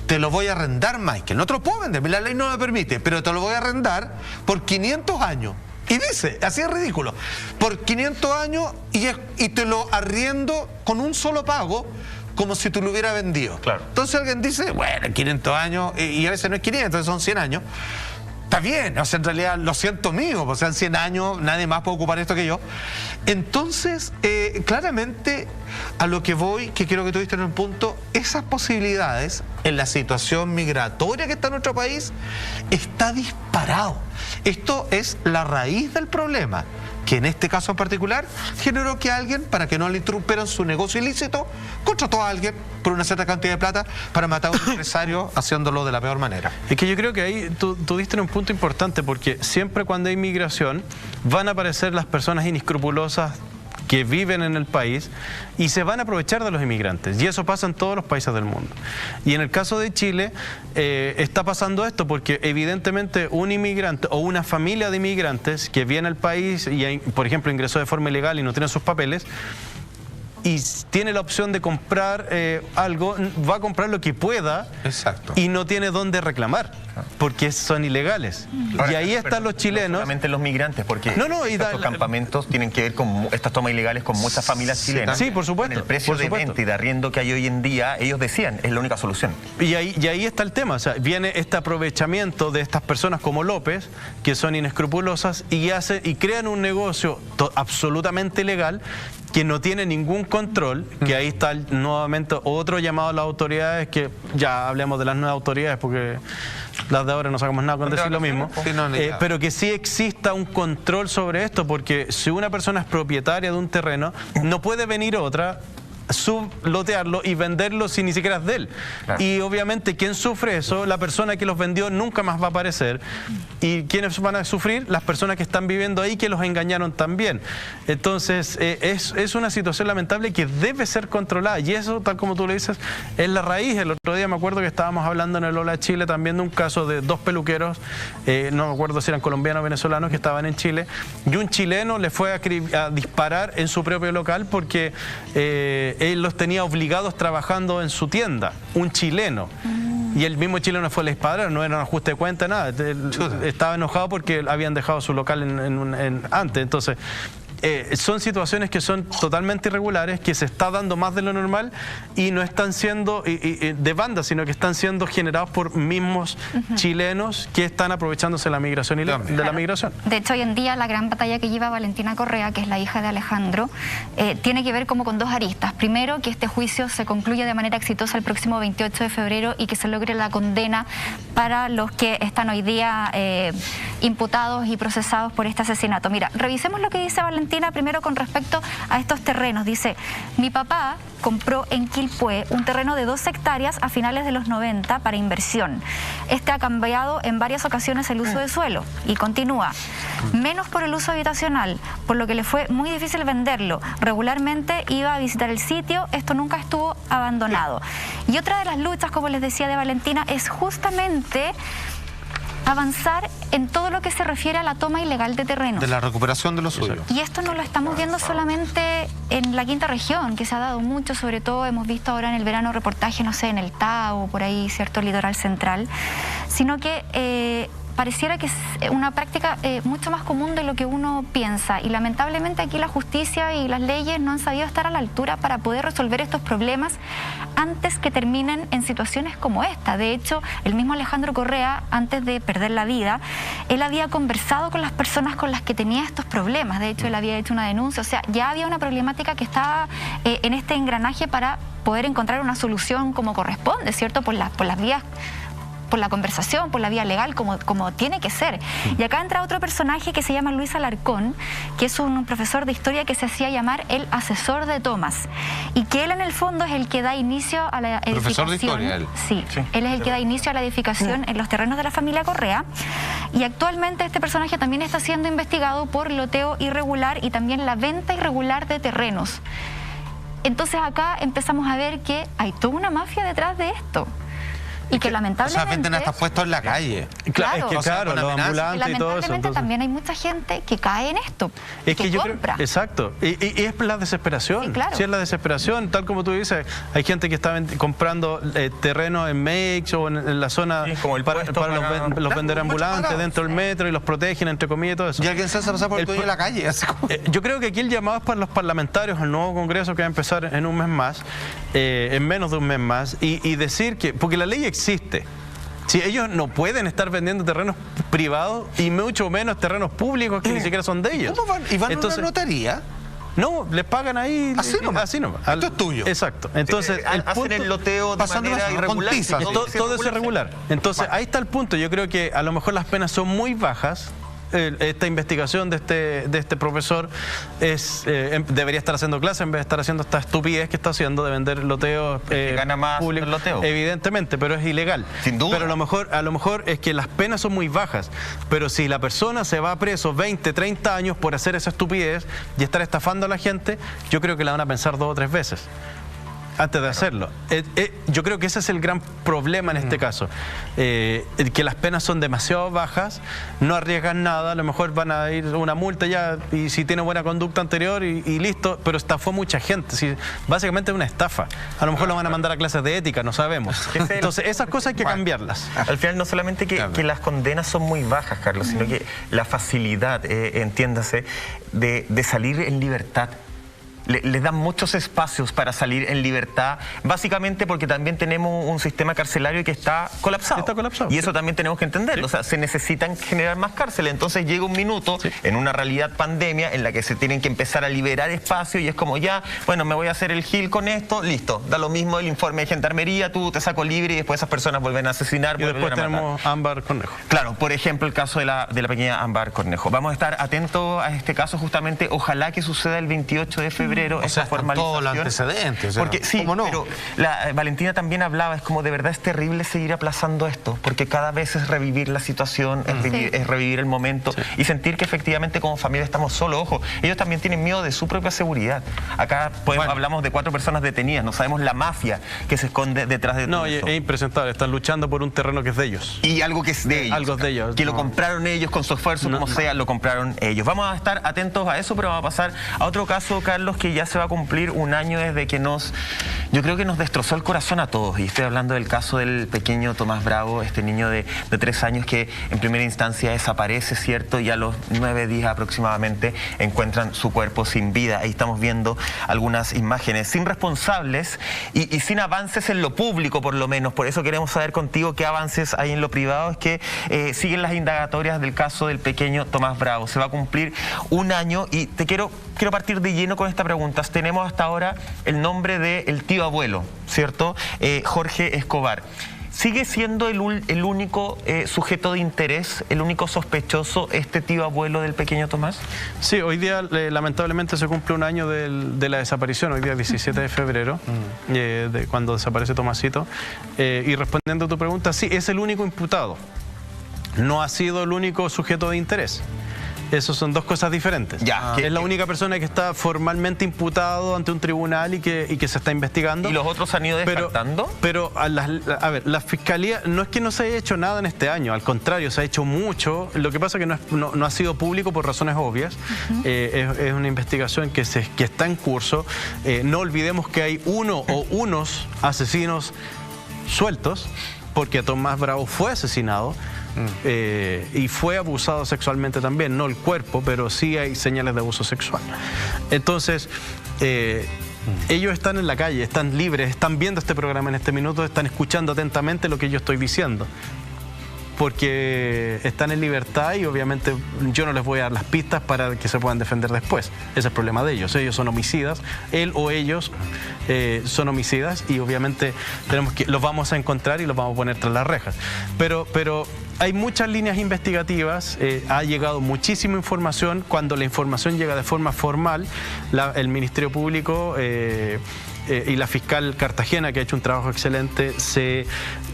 Te lo voy a arrendar, Michael. No te lo puedo vender, la ley no me permite, pero te lo voy a arrendar por 500 años. Y dice, así es ridículo, por 500 años y te lo arriendo con un solo pago, como si tú lo hubieras vendido. Claro. Entonces alguien dice, bueno, 500 años, y a veces no es 500, entonces son 100 años. está bien, o sea, en realidad lo siento mío, o sea, en 100 años nadie más puede ocupar esto que yo. Entonces, claramente, a lo que voy, que quiero que tú diste en un punto, esas posibilidades en la situación migratoria que está en nuestro país, está disparado. Esto es la raíz del problema, que en este caso en particular generó que alguien, para que no le interrumpieran su negocio ilícito, contrató a alguien por una cierta cantidad de plata para matar a un empresario haciéndolo de la peor manera. Es que yo creo que ahí tú diste en un punto importante, porque siempre cuando hay migración van a aparecer las personas inescrupulosas que viven en el país y se van a aprovechar de los inmigrantes, y eso pasa en todos los países del mundo. Y en el caso de Chile está pasando esto porque evidentemente un inmigrante o una familia de inmigrantes que viene al país y por ejemplo ingresó de forma ilegal y no tiene sus papeles y tiene la opción de comprar algo, va a comprar lo que pueda. Exacto. Y no tiene dónde reclamar porque son ilegales. Ahora, y ahí están los chilenos. No solamente los migrantes, porque estos campamentos tienen que ver con estas tomas ilegales con muchas familias chilenas. Sí, por supuesto. En el precio de venta y de arriendo que hay hoy en día, ellos decían, es la única solución. Y ahí está el tema, o sea, viene este aprovechamiento de estas personas como López, que son inescrupulosas y crean un negocio absolutamente legal que no tiene ningún control, que ahí está nuevamente otro llamado a las autoridades, que ya hablemos de las nuevas autoridades porque las de ahora no sacamos nada con decir lo mismo, pero que sí exista un control sobre esto, porque si una persona es propietaria de un terreno, no puede venir otra, sublotearlo y venderlo si ni siquiera es de él. Claro. Y obviamente quien sufre eso, la persona que los vendió nunca más va a aparecer. ¿Y quiénes van a sufrir? Las personas que están viviendo ahí, que los engañaron también. Entonces es una situación lamentable que debe ser controlada, y eso, tal como tú le dices, es la raíz. El otro día me acuerdo que estábamos hablando en el Hola Chile también de un caso de dos peluqueros, no me acuerdo si eran colombianos o venezolanos, que estaban en Chile, y un chileno le fue a disparar en su propio local porque él los tenía obligados trabajando en su tienda, un chileno. Y el mismo chileno fue a disparar, no era un ajuste de cuenta, nada. Él estaba enojado porque habían dejado su local antes. Entonces, son situaciones que son totalmente irregulares, que se está dando más de lo normal y no están siendo de banda, sino que están siendo generados por mismos chilenos que están aprovechándose de la migración la migración. De hecho, hoy en día la gran batalla que lleva Valentina Correa, que es la hija de Alejandro, tiene que ver como con dos aristas. Primero, que este juicio se concluya de manera exitosa el próximo 28 de febrero y que se logre la condena para los que están hoy día imputados y procesados por este asesinato. Mira, revisemos lo que dice Valentina primero con respecto a estos terrenos. Dice: mi papá compró en Quilpué un terreno de 2 hectáreas a finales de los 90 para inversión. Este ha cambiado en varias ocasiones el uso de suelo. Y continúa: menos por el uso habitacional, por lo que le fue muy difícil venderlo. Regularmente iba a visitar el sitio, esto nunca estuvo abandonado. Y otra de las luchas, como les decía, de Valentina es justamente avanzar en todo lo que se refiere a la toma ilegal de terrenos. De la recuperación de lo suyo. Y esto no lo estamos viendo solamente en la quinta región, que se ha dado mucho, sobre todo hemos visto ahora en el verano reportajes, no sé, en el Tao, por ahí, cierto, litoral central, sino que pareciera que es una práctica mucho más común de lo que uno piensa, y lamentablemente aquí la justicia y las leyes no han sabido estar a la altura para poder resolver estos problemas antes que terminen en situaciones como esta. De hecho, el mismo Alejandro Correa, antes de perder la vida, él había conversado con las personas con las que tenía estos problemas. De hecho, él había hecho una denuncia, o sea, ya había una problemática que estaba en este engranaje para poder encontrar una solución como corresponde, ¿cierto? Por las vías, por la conversación, por la vía legal, como tiene que ser. Y acá entra otro personaje que se llama Luis Alarcón, que es un profesor de historia que se hacía llamar el asesor de Tomás, y que él en el fondo es el que da inicio a la edificación. Profesor de historia, él. Sí, él es el que da inicio a la edificación en los terrenos de la familia Correa, y actualmente este personaje también está siendo investigado por loteo irregular y también la venta irregular de terrenos. Entonces acá empezamos a ver que hay toda una mafia detrás de esto. Y que lamentablemente... O sea, venden hasta puestos en la calle. Claro, es que claro, los ambulantes y todo eso. Lamentablemente también hay mucha gente que cae en esto, es que yo compra. Exacto, y es la desesperación. Sí, claro. Sí, es la desesperación, tal como tú dices. Hay gente que está comprando terreno en Meix o en la zona, sí, como para los vender ambulantes dentro del metro, y los protegen, entre comillas, y todo eso. Y alguien se hace pasar por el dueño de la calle. Así como... yo creo que aquí el llamado es para los parlamentarios, el nuevo Congreso que va a empezar en un mes más, en menos de un mes más, y decir que, porque la ley existe. Si ellos no pueden estar vendiendo terrenos privados y mucho menos terrenos públicos que ni siquiera son de ellos. ¿Cómo van? ¿Y van a una notaría? No, les pagan ahí. Así nomás. Esto es tuyo. Exacto. Entonces, hacen el loteo de manera irregular. Todo es irregular. Entonces, ahí está el punto. Yo creo que a lo mejor las penas son muy bajas. Esta investigación de este profesor debería estar haciendo clase en vez de estar haciendo esta estupidez que está haciendo de vender loteos gana más públicos. el loteo. Evidentemente, pero es ilegal. Sin duda. Pero a lo mejor es que las penas son muy bajas. Pero si la persona se va preso 20, 30 años por hacer esa estupidez y estar estafando a la gente, yo creo que la van a pensar 2 o 3 veces antes de hacerlo. Yo creo que ese es el gran problema en este caso, que las penas son demasiado bajas, no arriesgan nada, a lo mejor van a ir una multa ya, y si tiene buena conducta anterior y listo, pero estafó mucha gente. Básicamente es una estafa. A lo mejor lo van a mandar a clases de ética, no sabemos. Entonces esas cosas hay que cambiarlas. Al final no solamente que las condenas son muy bajas, Carlos, sino que la facilidad, entiéndase, de salir en libertad. Les dan muchos espacios para salir en libertad, básicamente porque también tenemos un sistema carcelario que está colapsado. Está colapsado. Y eso también tenemos que entenderlo. Sí. O sea, se necesitan generar más cárceles. Entonces llega un minuto en una realidad pandemia en la que se tienen que empezar a liberar espacio y es como ya, bueno, me voy a hacer el gil con esto, listo. Da lo mismo el informe de gendarmería, tú te saco libre y después esas personas vuelven a asesinar. Y después tenemos Ámbar Cornejo. Claro, por ejemplo, el caso de la pequeña Ámbar Cornejo. Vamos a estar atentos a este caso justamente. Ojalá que suceda el 28 de febrero. O sea, están todos los antecedentes. O sea, porque sí, ¿cómo no? Pero Valentina también hablaba, es como de verdad es terrible seguir aplazando esto, porque cada vez es revivir la situación, es revivir el momento y sentir que efectivamente como familia estamos solos. Ojo, ellos también tienen miedo de su propia seguridad. Acá hablamos de 4 personas detenidas, no sabemos la mafia que se esconde detrás de todo eso. Es impresentable, están luchando por un terreno que es de ellos. Y algo que es de ellos. Algo de ellos. Que lo compraron ellos con su esfuerzo, como sea, lo compraron ellos. Vamos a estar atentos a eso, pero vamos a pasar a otro caso, Carlos, que ya se va a cumplir un año desde que yo creo que nos destrozó el corazón a todos. Y estoy hablando del caso del pequeño Tomás Bravo, este niño de 3 años que en primera instancia desaparece, ¿cierto? Y a los 9 días aproximadamente encuentran su cuerpo sin vida. Ahí estamos viendo algunas imágenes sin responsables y sin avances en lo público, por lo menos. Por eso queremos saber contigo qué avances hay en lo privado. Es que siguen las indagatorias del caso del pequeño Tomás Bravo. Se va a cumplir un año y te quiero partir de lleno con esta pregunta. Tenemos hasta ahora el nombre del tío abuelo, ¿cierto? Jorge Escobar. ¿Sigue siendo el único sujeto de interés, el único sospechoso, este tío abuelo del pequeño Tomás? Sí, hoy día lamentablemente se cumple un año de la desaparición, hoy día 17 de febrero, de cuando desaparece Tomasito. Y respondiendo a tu pregunta, sí, es el único imputado. No ha sido el único sujeto de interés. Esos son 2 cosas diferentes. Es la única persona que está formalmente imputado ante un tribunal y que se está investigando. ¿Y los otros han ido descartando? Pero a ver, la Fiscalía, no es que no se haya hecho nada en este año, al contrario, se ha hecho mucho. Lo que pasa es que no ha sido público por razones obvias. Es una investigación que está en curso. No olvidemos que hay unos asesinos sueltos, porque Tomás Bravo fue asesinado. Y fue abusado sexualmente también, no el cuerpo, pero sí hay señales de abuso sexual. Entonces, ellos están en la calle, están libres, están viendo este programa en este minuto, están escuchando atentamente lo que yo estoy diciendo. Porque están en libertad y obviamente yo no les voy a dar las pistas para que se puedan defender después. Ese es el problema de ellos. Ellos son homicidas, él o ellos son homicidas y obviamente los vamos a encontrar y los vamos a poner tras las rejas. Pero hay muchas líneas investigativas, ha llegado muchísima información. Cuando la información llega de forma formal, el Ministerio Público y la fiscal Cartagena, que ha hecho un trabajo excelente, se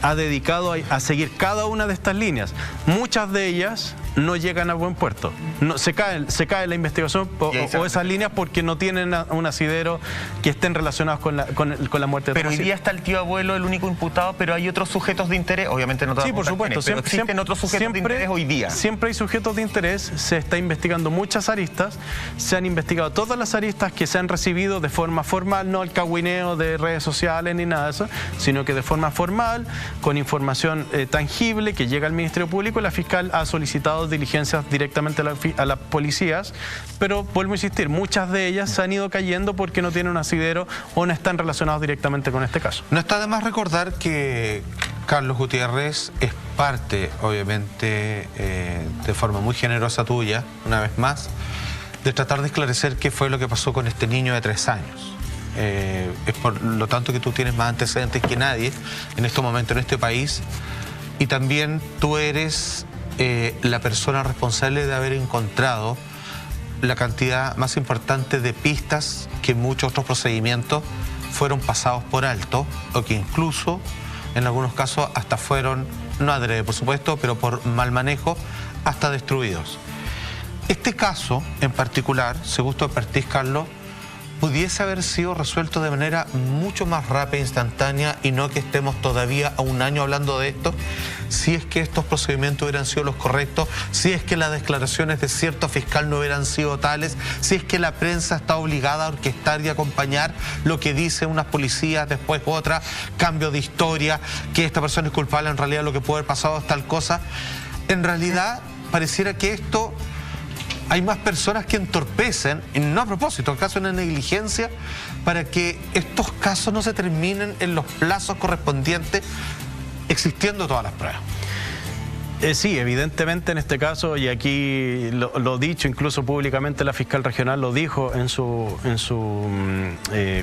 ha dedicado a seguir cada una de estas líneas. Muchas de ellas no llegan a buen puerto. Se cae la investigación o esas líneas porque no tienen un asidero que estén relacionados con la muerte de Pero hoy día está el tío abuelo, el único imputado, pero hay otros sujetos de interés, obviamente no te. Sí, por supuesto. Pero existen otros sujetos de interés hoy día. Siempre hay sujetos de interés, se está investigando muchas aristas, se han investigado todas las aristas que se han recibido de forma formal, no el cagüineo de redes sociales ni nada de eso, sino que de forma formal, con información tangible que llega al Ministerio Público. La fiscal ha solicitado diligencias directamente a las policías, pero vuelvo a insistir, muchas de ellas se han ido cayendo porque no tienen un asidero o no están relacionados directamente con este caso. No está de más recordar que Carlos Gutiérrez, es parte, obviamente, de forma muy generosa tuya, una vez más, de tratar de esclarecer qué fue lo que pasó con este niño de 3 años. Es por lo tanto que tú tienes más antecedentes que nadie en este momento en este país, y también tú eres la persona responsable de haber encontrado la cantidad más importante de pistas que muchos otros procedimientos fueron pasados por alto, o que incluso en algunos casos hasta fueron, no adrede por supuesto, pero por mal manejo, hasta destruidos. Este caso en particular, según tu expertise, Carlos, pudiese haber sido resuelto de manera mucho más rápida e instantánea, y no que estemos todavía a un año hablando de esto, si es que estos procedimientos hubieran sido los correctos, si es que las declaraciones de cierto fiscal no hubieran sido tales, si es que la prensa está obligada a orquestar y acompañar lo que dicen unas policías, después otras, cambio de historia, que esta persona es culpable, en realidad lo que puede haber pasado es tal cosa. En realidad pareciera que esto... hay más personas que entorpecen, y no a propósito, el caso es una negligencia, para que estos casos no se terminen en los plazos correspondientes, existiendo todas las pruebas. Sí, evidentemente en este caso, y aquí lo dicho incluso públicamente, la fiscal regional lo dijo en su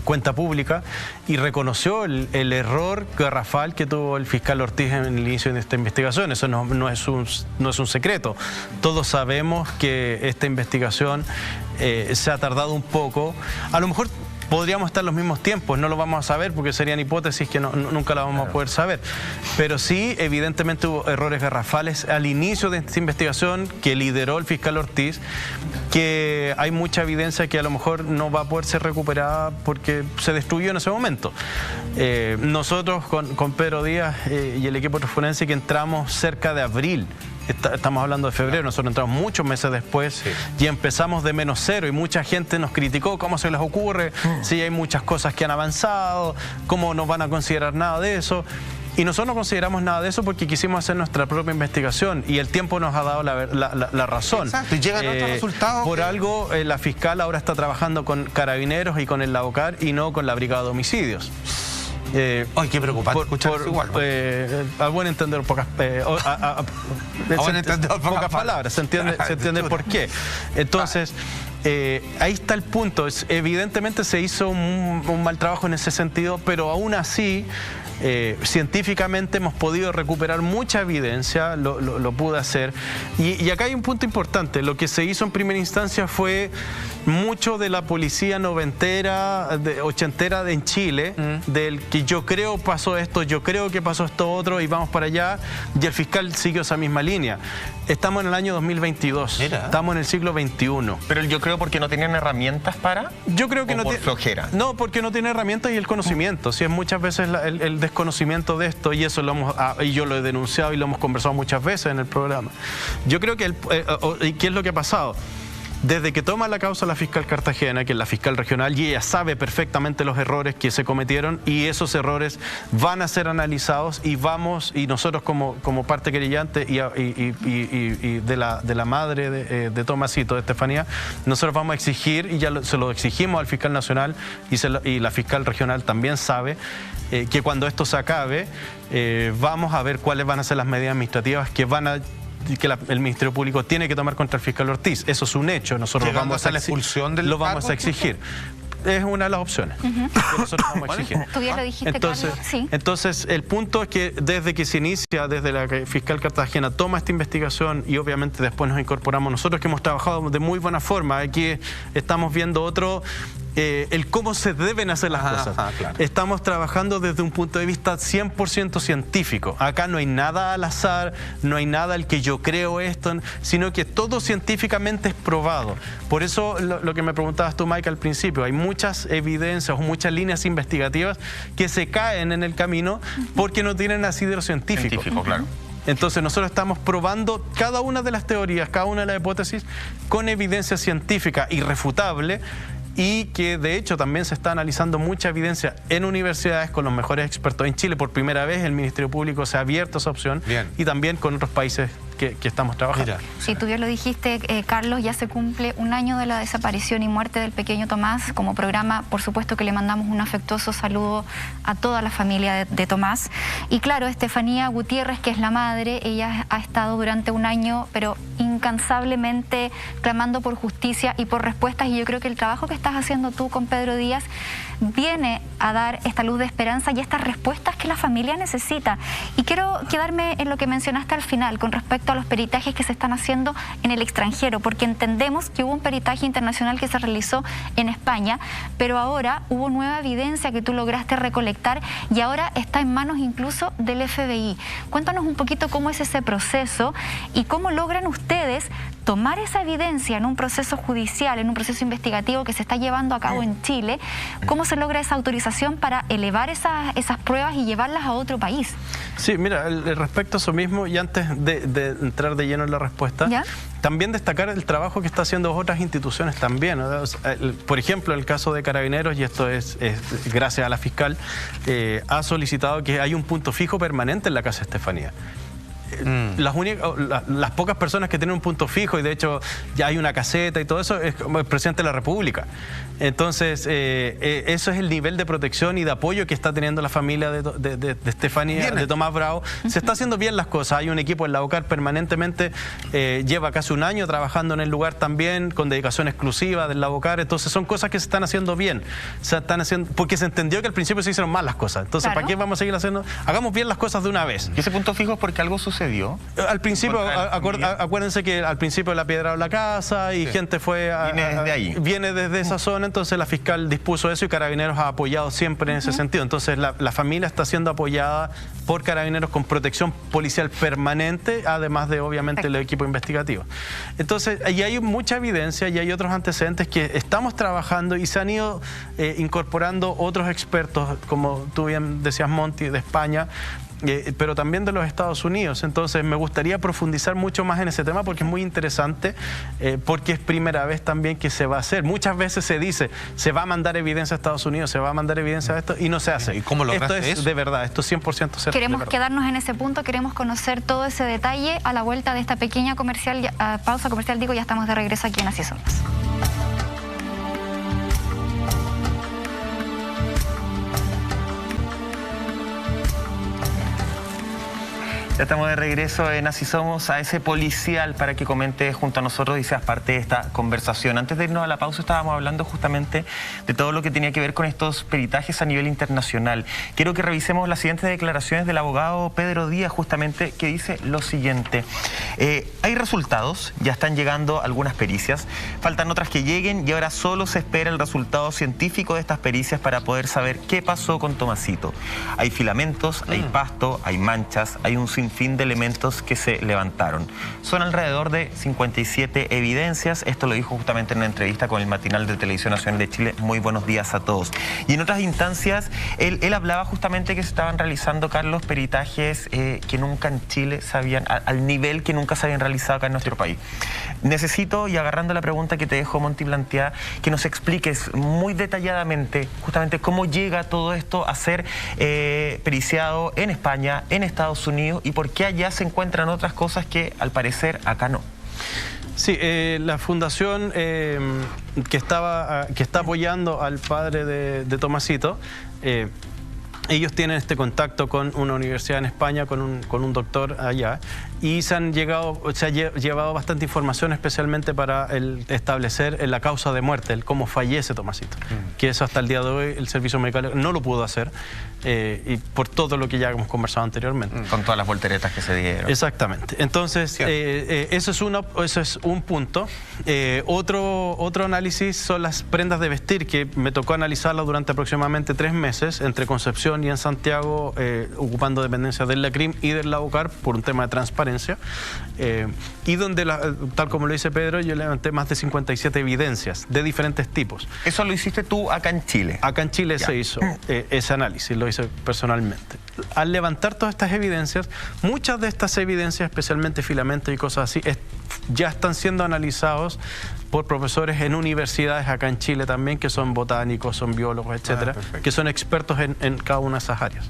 cuenta pública, y reconoció el error garrafal que tuvo el fiscal Ortiz en el inicio de esta investigación. Eso no es un secreto. Todos sabemos que esta investigación se ha tardado un poco. A lo mejor podríamos estar en los mismos tiempos, no lo vamos a saber porque serían hipótesis que nunca la vamos a poder saber. Pero sí, evidentemente hubo errores garrafales al inicio de esta investigación que lideró el fiscal Ortiz, que hay mucha evidencia que a lo mejor no va a poder ser recuperada porque se destruyó en ese momento. Nosotros con Pedro Díaz y el equipo forense que entramos cerca de abril, estamos hablando de febrero, nosotros entramos muchos meses después, y empezamos de -0, y mucha gente nos criticó cómo se les ocurre, si hay muchas cosas que han avanzado, cómo no van a considerar nada de eso. Y nosotros no consideramos nada de eso porque quisimos hacer nuestra propia investigación, y el tiempo nos ha dado la razón. Exacto, y llegan otros resultados. Por algo la fiscal ahora está trabajando con Carabineros y con el Laucar, y no con la Brigada de Homicidios. Ay, qué preocupante escuchar eso igual. A buen entender pocas palabras, se entiende por qué. Entonces, ahí está el punto. Evidentemente se hizo un mal trabajo en ese sentido, pero aún así, científicamente hemos podido recuperar mucha evidencia, lo pude hacer. Y acá hay un punto importante. Lo que se hizo en primera instancia fue mucho de la policía noventera, ochentera en Chile, del que yo creo pasó esto, yo creo que pasó esto otro, y vamos para allá, y el fiscal siguió esa misma línea. Estamos en el año 2022, estamos en el siglo XXI. Pero yo creo porque no tenían herramientas para... Yo creo que no tiene flojera. No, porque no tiene herramientas y el conocimiento. Si es muchas veces el desconocimiento de esto, y eso y yo lo he denunciado y lo hemos conversado muchas veces en el programa. Yo creo que ¿qué es lo que ha pasado? Desde que toma la causa la fiscal Cartagena, que es la fiscal regional, y ella sabe perfectamente los errores que se cometieron, y esos errores van a ser analizados, y nosotros como parte querellante y de la madre de Tomasito, de Estefanía, nosotros vamos a exigir, y ya se lo exigimos al fiscal nacional, y la fiscal regional también sabe, que cuando esto se acabe, vamos a ver cuáles van a ser las medidas administrativas que el Ministerio Público tiene que tomar contra el fiscal Ortiz. Eso es un hecho. Nosotros lo vamos a exigir. Es una de las opciones que nosotros vamos a exigir. Tú bien lo dijiste, entonces, Carlos. Sí. Entonces, el punto es que desde que se inicia, desde la fiscal Cartagena toma esta investigación, y obviamente después nos incorporamos nosotros, que hemos trabajado de muy buena forma. Aquí estamos viendo el cómo se deben hacer las cosas. Claro. Estamos trabajando desde un punto de vista 100% científico. Acá no hay nada al azar, no hay nada al que yo creo esto, sino que todo científicamente es probado. Por eso lo que me preguntabas tú, Mike, al principio, hay muchas evidencias o muchas líneas investigativas que se caen en el camino porque no tienen asidero científico. Claro. Entonces nosotros estamos probando cada una de las teorías, cada una de las hipótesis con evidencia científica irrefutable, y que de hecho también se está analizando mucha evidencia en universidades con los mejores expertos. En Chile por primera vez el Ministerio Público se ha abierto a esa opción. Bien. Y también con otros países que estamos trabajando. Mira. Sí, tú bien lo dijiste, Carlos, ya se cumple un año de la desaparición y muerte del pequeño Tomás. Como programa, por supuesto que le mandamos un afectuoso saludo a toda la familia de Tomás. Y claro, Estefanía Gutiérrez, que es la madre, ella ha estado durante un año, pero incansablemente clamando por justicia y por respuestas, y yo creo que el trabajo que estás haciendo tú con Pedro Díaz viene a dar esta luz de esperanza y estas respuestas que la familia necesita. Y quiero quedarme en lo que mencionaste al final con respecto a los peritajes que se están haciendo en el extranjero, porque entendemos que hubo un peritaje internacional que se realizó en España, pero ahora hubo nueva evidencia que tú lograste recolectar y ahora está en manos incluso del FBI. Cuéntanos un poquito cómo es ese proceso y cómo logran ustedes tomar esa evidencia en un proceso judicial, en un proceso investigativo que se está llevando a cabo en Chile. ¿Cómo se logra esa autorización para elevar esas pruebas y llevarlas a otro país? Sí, mira, respecto a eso mismo, y antes de entrar de lleno en la respuesta, ¿ya? También destacar el trabajo que está haciendo otras instituciones también, ¿no? O sea, por ejemplo, en el caso de Carabineros, y esto es gracias a la fiscal, ha solicitado que haya un punto fijo permanente en la casa Estefanía. Las pocas personas que tienen un punto fijo, y de hecho ya hay una caseta y todo eso, es como el presidente de la República. Entonces, eso es el nivel de protección y de apoyo que está teniendo la familia de Estefanía, de Tomás Bravo. Se está haciendo bien las cosas. Hay un equipo en la OCAR permanentemente, lleva casi un año trabajando en el lugar también, con dedicación exclusiva del OCAR. Entonces, son cosas que se están haciendo bien. Se están haciendo, porque se entendió que al principio se hicieron mal las cosas. Entonces, claro. ¿Para qué vamos a seguir haciendo? Hagamos bien las cosas de una vez. ¿Y ese punto fijo es porque algo sucedió? Al principio, acuérdense que al principio la piedraron la casa y gente fue... Viene desde ahí. Viene desde esa zona, entonces la fiscal dispuso eso y Carabineros ha apoyado siempre en ese sentido. Entonces la familia está siendo apoyada por Carabineros con protección policial permanente, además de obviamente el equipo investigativo. Entonces, y hay mucha evidencia y hay otros antecedentes que estamos trabajando y se han ido incorporando otros expertos, como tú bien decías, Monty, de España, pero también de los Estados Unidos. Entonces me gustaría profundizar mucho más en ese tema porque es muy interesante, porque es primera vez también que se va a hacer. Muchas veces se dice, se va a mandar evidencia a Estados Unidos, se va a mandar evidencia a esto, y no se hace. ¿Y cómo lograste esto es eso? de verdad, esto es 100% cierto. Queremos quedarnos en ese punto, queremos conocer todo ese detalle a la vuelta de esta pequeña pausa comercial, ya estamos de regreso aquí en Así Somos. Ya estamos de regreso en Así Somos, a ese policial para que comente junto a nosotros y seas parte de esta conversación. Antes de irnos a la pausa estábamos hablando justamente de todo lo que tenía que ver con estos peritajes a nivel internacional. Quiero que revisemos las siguientes declaraciones del abogado Pedro Díaz, justamente, que dice lo siguiente. Hay resultados, ya están llegando algunas pericias, faltan otras que lleguen y ahora solo se espera el resultado científico de estas pericias para poder saber qué pasó con Tomasito. Hay filamentos, hay pasto, hay manchas, hay un sinfín de elementos que se levantaron. Son alrededor de 57 evidencias. Esto lo dijo justamente en una entrevista con el matinal de Televisión Nacional de Chile. Muy buenos días a todos. Y en otras instancias, él hablaba justamente que se estaban realizando, Carlos, peritajes que nunca en Chile se habían, al nivel que nunca se habían realizado acá en nuestro país. Necesito, y agarrando la pregunta que te dejó Monty planteada, que nos expliques muy detalladamente justamente cómo llega todo esto a ser periciado en España, en Estados Unidos, y por qué allá se encuentran otras cosas que al parecer acá no. Sí, la fundación que está apoyando al padre de Tomasito, ellos tienen este contacto con una universidad en España, con un doctor allá, y se ha llevado bastante información, especialmente para establecer la causa de muerte, el cómo fallece Tomasito, que eso hasta el día de hoy el servicio médico no lo pudo hacer, y por todo lo que ya hemos conversado anteriormente. Con todas las volteretas que se dieron. Exactamente. Entonces, eso es un punto. Otro análisis son las prendas de vestir, que me tocó analizarlas durante aproximadamente 3 meses, entre Concepción y en Santiago, ocupando dependencias del LACRIM y del OCAR por un tema de transparencia. Y donde, tal como lo dice Pedro, yo levanté más de 57 evidencias de diferentes tipos. ¿Eso lo hiciste tú acá en Chile? Acá en Chile se hizo ese análisis, lo hice personalmente. Al levantar todas estas evidencias, muchas de estas evidencias, especialmente filamentos y cosas así, ya están siendo analizados por profesores en universidades acá en Chile también, que son botánicos, son biólogos, etcétera, que son expertos en cada una de esas áreas.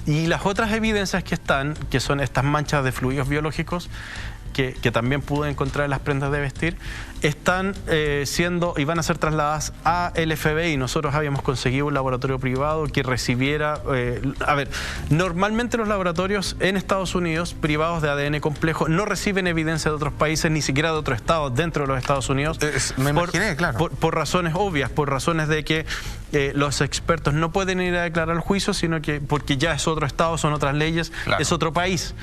Y las otras evidencias que son estas manchas de fluidos biológicos, que también pude encontrar en las prendas de vestir, están siendo y van a ser trasladadas a el FBI. Nosotros habíamos conseguido un laboratorio privado que recibiera... normalmente los laboratorios en Estados Unidos, privados de ADN complejo, no reciben evidencia de otros países, ni siquiera de otros estados dentro de los Estados Unidos. Me imaginé, claro. Por razones obvias, por razones de que los expertos no pueden ir a declarar el juicio, sino que porque ya es otro estado, son otras leyes, claro. Es otro país.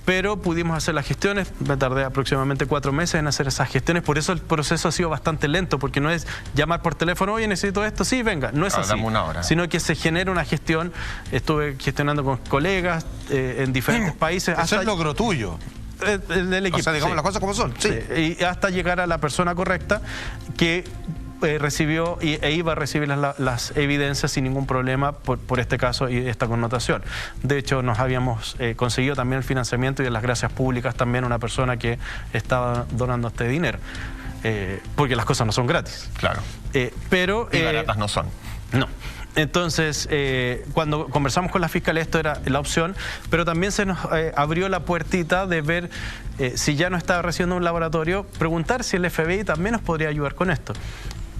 Pero pudimos hacer las gestiones, me tardé aproximadamente 4 meses en hacer esas gestiones, por eso el proceso ha sido bastante lento, porque no es llamar por teléfono, oye, necesito esto, sí, venga, no es así, dame una hora. Sino que se genera una gestión. Estuve gestionando con colegas en diferentes países. Eso es logro tuyo. Del equipo, o sea, digamos las cosas como son. Sí. Y hasta llegar a la persona correcta que recibió e iba a recibir las evidencias sin ningún problema por este caso y esta connotación. De hecho, nos habíamos conseguido también el financiamiento y de las gracias públicas también una persona que estaba donando este dinero. Porque las cosas no son gratis. Claro. Pero y baratas no son. No. Entonces, cuando conversamos con la fiscal, esto era la opción, pero también se nos abrió la puertita de ver si ya no estaba recibiendo un laboratorio, preguntar si el FBI también nos podría ayudar con esto.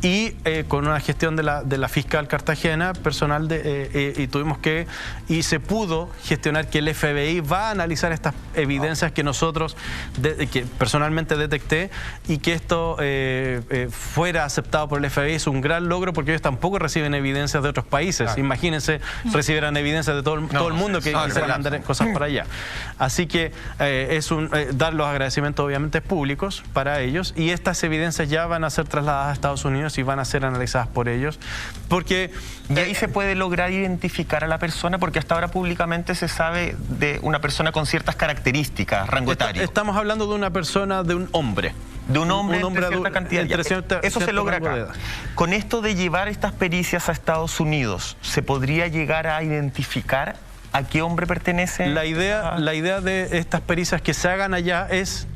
Y con una gestión de la fiscal Cartagena personal y tuvimos que, y se pudo gestionar que el FBI va a analizar estas evidencias que nosotros que personalmente detecté, y que esto fuera aceptado por el FBI es un gran logro, porque ellos tampoco reciben evidencias de otros países. Claro. Imagínense, recibieran evidencias de todo el mundo que se mandan cosas para allá. Así que es dar los agradecimientos obviamente públicos para ellos, y estas evidencias ya van a ser trasladadas a Estados Unidos y van a ser analizadas por ellos, porque... ¿Y ahí se puede lograr identificar a la persona? Porque hasta ahora públicamente se sabe de una persona con ciertas características, rango etario. Estamos hablando de una persona, de un hombre. De un hombre entre cierta cantidad. Eso se logra acá. Con esto de llevar estas pericias a Estados Unidos, ¿se podría llegar a identificar a qué hombre pertenece? La idea de estas pericias que se hagan allá es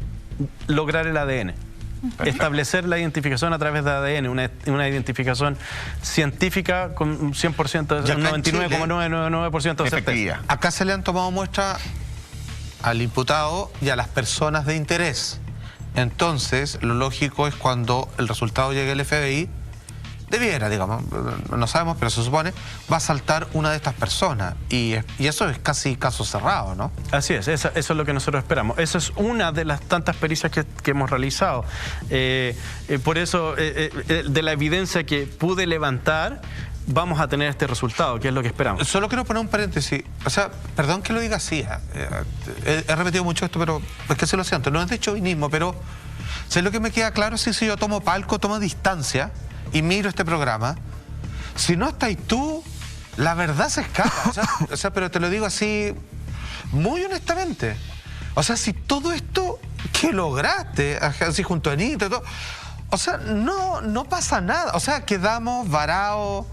lograr el ADN. Perfecto. Establecer la identificación a través de ADN, una identificación científica con un 100%, un 99,999% de efectividad. Acá se le han tomado muestra al imputado y a las personas de interés. Entonces, lo lógico es cuando el resultado llegue al FBI, debiera, digamos, no sabemos, pero se supone, va a saltar una de estas personas. Y eso es casi caso cerrado, ¿no? Así es, eso es lo que nosotros esperamos. Esa es una de las tantas pericias que hemos realizado. Por eso, de la evidencia que pude levantar, vamos a tener este resultado, que es lo que esperamos. Solo quiero poner un paréntesis. O sea, perdón que lo diga así. He repetido mucho esto, pero es que se lo siento. No es de chauvinismo, pero sé lo que me queda claro, si yo tomo palco, tomo distancia y miro este programa, si no estás tú, la verdad se escapa. O sea, pero te lo digo así, muy honestamente. O sea, si todo esto que lograste, así junto a Anita y todo, o sea, no pasa nada. O sea, quedamos varados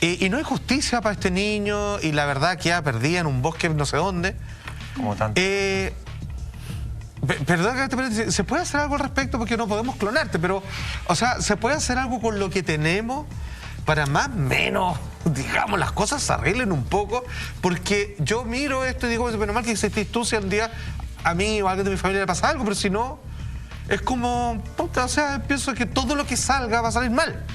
y no hay justicia para este niño, y la verdad queda perdida en un bosque no sé dónde. Como tanto. Perdón que te pregunte, ¿se puede hacer algo al respecto? Porque no podemos clonarte, pero, o sea, ¿se puede hacer algo con lo que tenemos para más o menos, digamos, las cosas se arreglen un poco? Porque yo miro esto y digo, menos mal que existís tú, si un día a mí o a alguien de mi familia le pasa algo, pero si no, es como, puta, o sea, pienso que todo lo que salga va a salir mal.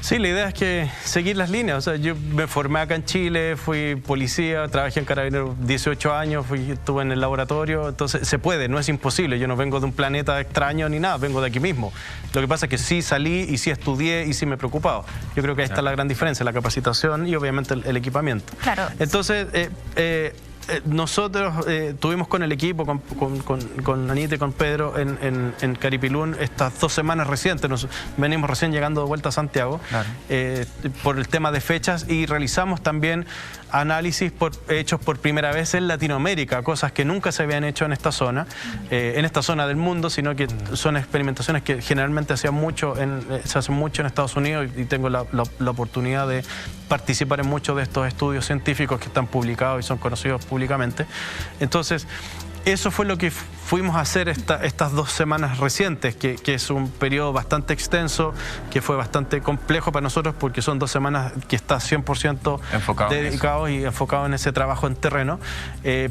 Sí, la idea es que seguir las líneas. O sea, yo me formé acá en Chile, fui policía, trabajé en Carabineros 18 años, estuve en el laboratorio, entonces se puede, no es imposible. Yo no vengo de un planeta extraño ni nada, vengo de aquí mismo. Lo que pasa es que sí salí y sí estudié y sí me he preocupado. Yo creo que ahí está la gran diferencia, la capacitación y obviamente el equipamiento. Claro. Entonces, nosotros tuvimos con el equipo, con Anita y con Pedro en Caripilún estas 2 semanas recientes. Venimos recién llegando de vuelta a Santiago, claro, por el tema de fechas, y realizamos también análisis hechos por primera vez en Latinoamérica, cosas que nunca se habían hecho en esta zona del mundo, sino que son experimentaciones que generalmente se hacen mucho en Estados Unidos, y tengo la oportunidad de participar en muchos de estos estudios científicos que están publicados y son conocidos públicamente. Entonces, eso fue lo que fuimos a hacer estas 2 semanas recientes, que es un periodo bastante extenso, que fue bastante complejo para nosotros porque son 2 semanas que está 100% dedicados y enfocados en ese trabajo en terreno,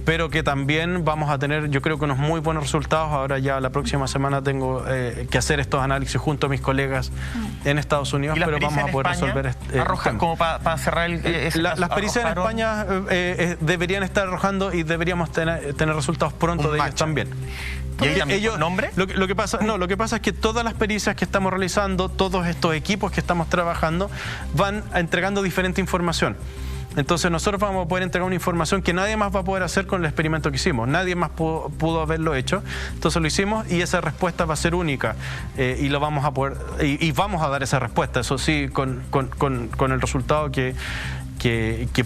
pero que también vamos a tener, yo creo que unos muy buenos resultados. Ahora ya la próxima semana tengo que hacer estos análisis junto a mis colegas en Estados Unidos, pero vamos a poder resolver como para cerrar las pericias en España deberían estar arrojando y deberíamos tener resultados pronto de ellos también. ¿Y ellos nombre? Lo que pasa es que todas las pericias que estamos realizando, todos estos equipos que estamos trabajando, van entregando diferente información. Entonces nosotros vamos a poder entregar una información que nadie más va a poder hacer con el experimento que hicimos. Nadie más pudo haberlo hecho. Entonces lo hicimos y esa respuesta va a ser única y lo vamos a poder y vamos a dar esa respuesta. Eso sí, con el resultado que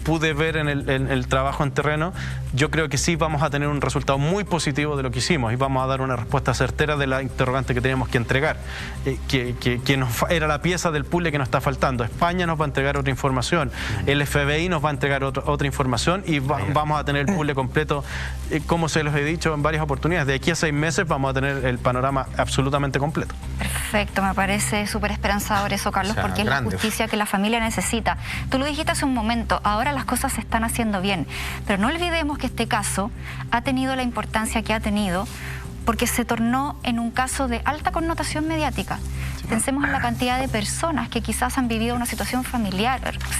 pude ver en el trabajo en terreno, yo creo que sí vamos a tener un resultado muy positivo de lo que hicimos y vamos a dar una respuesta certera de la interrogante que teníamos que entregar, que era la pieza del puzzle que nos está faltando. España nos va a entregar otra información, el FBI nos va a entregar otra información y vamos a tener el puzzle completo, como se los he dicho en varias oportunidades. De aquí a 6 meses vamos a tener el panorama absolutamente completo. Perfecto, me parece súper esperanzador eso, Carlos, porque es la justicia que la familia necesita. Tú lo dijiste hace un momento, ahora las cosas se están haciendo bien, pero no olvidemos que este caso ha tenido la importancia que ha tenido porque se tornó en un caso de alta connotación mediática. Pensemos en la cantidad de personas que quizás han vivido una situación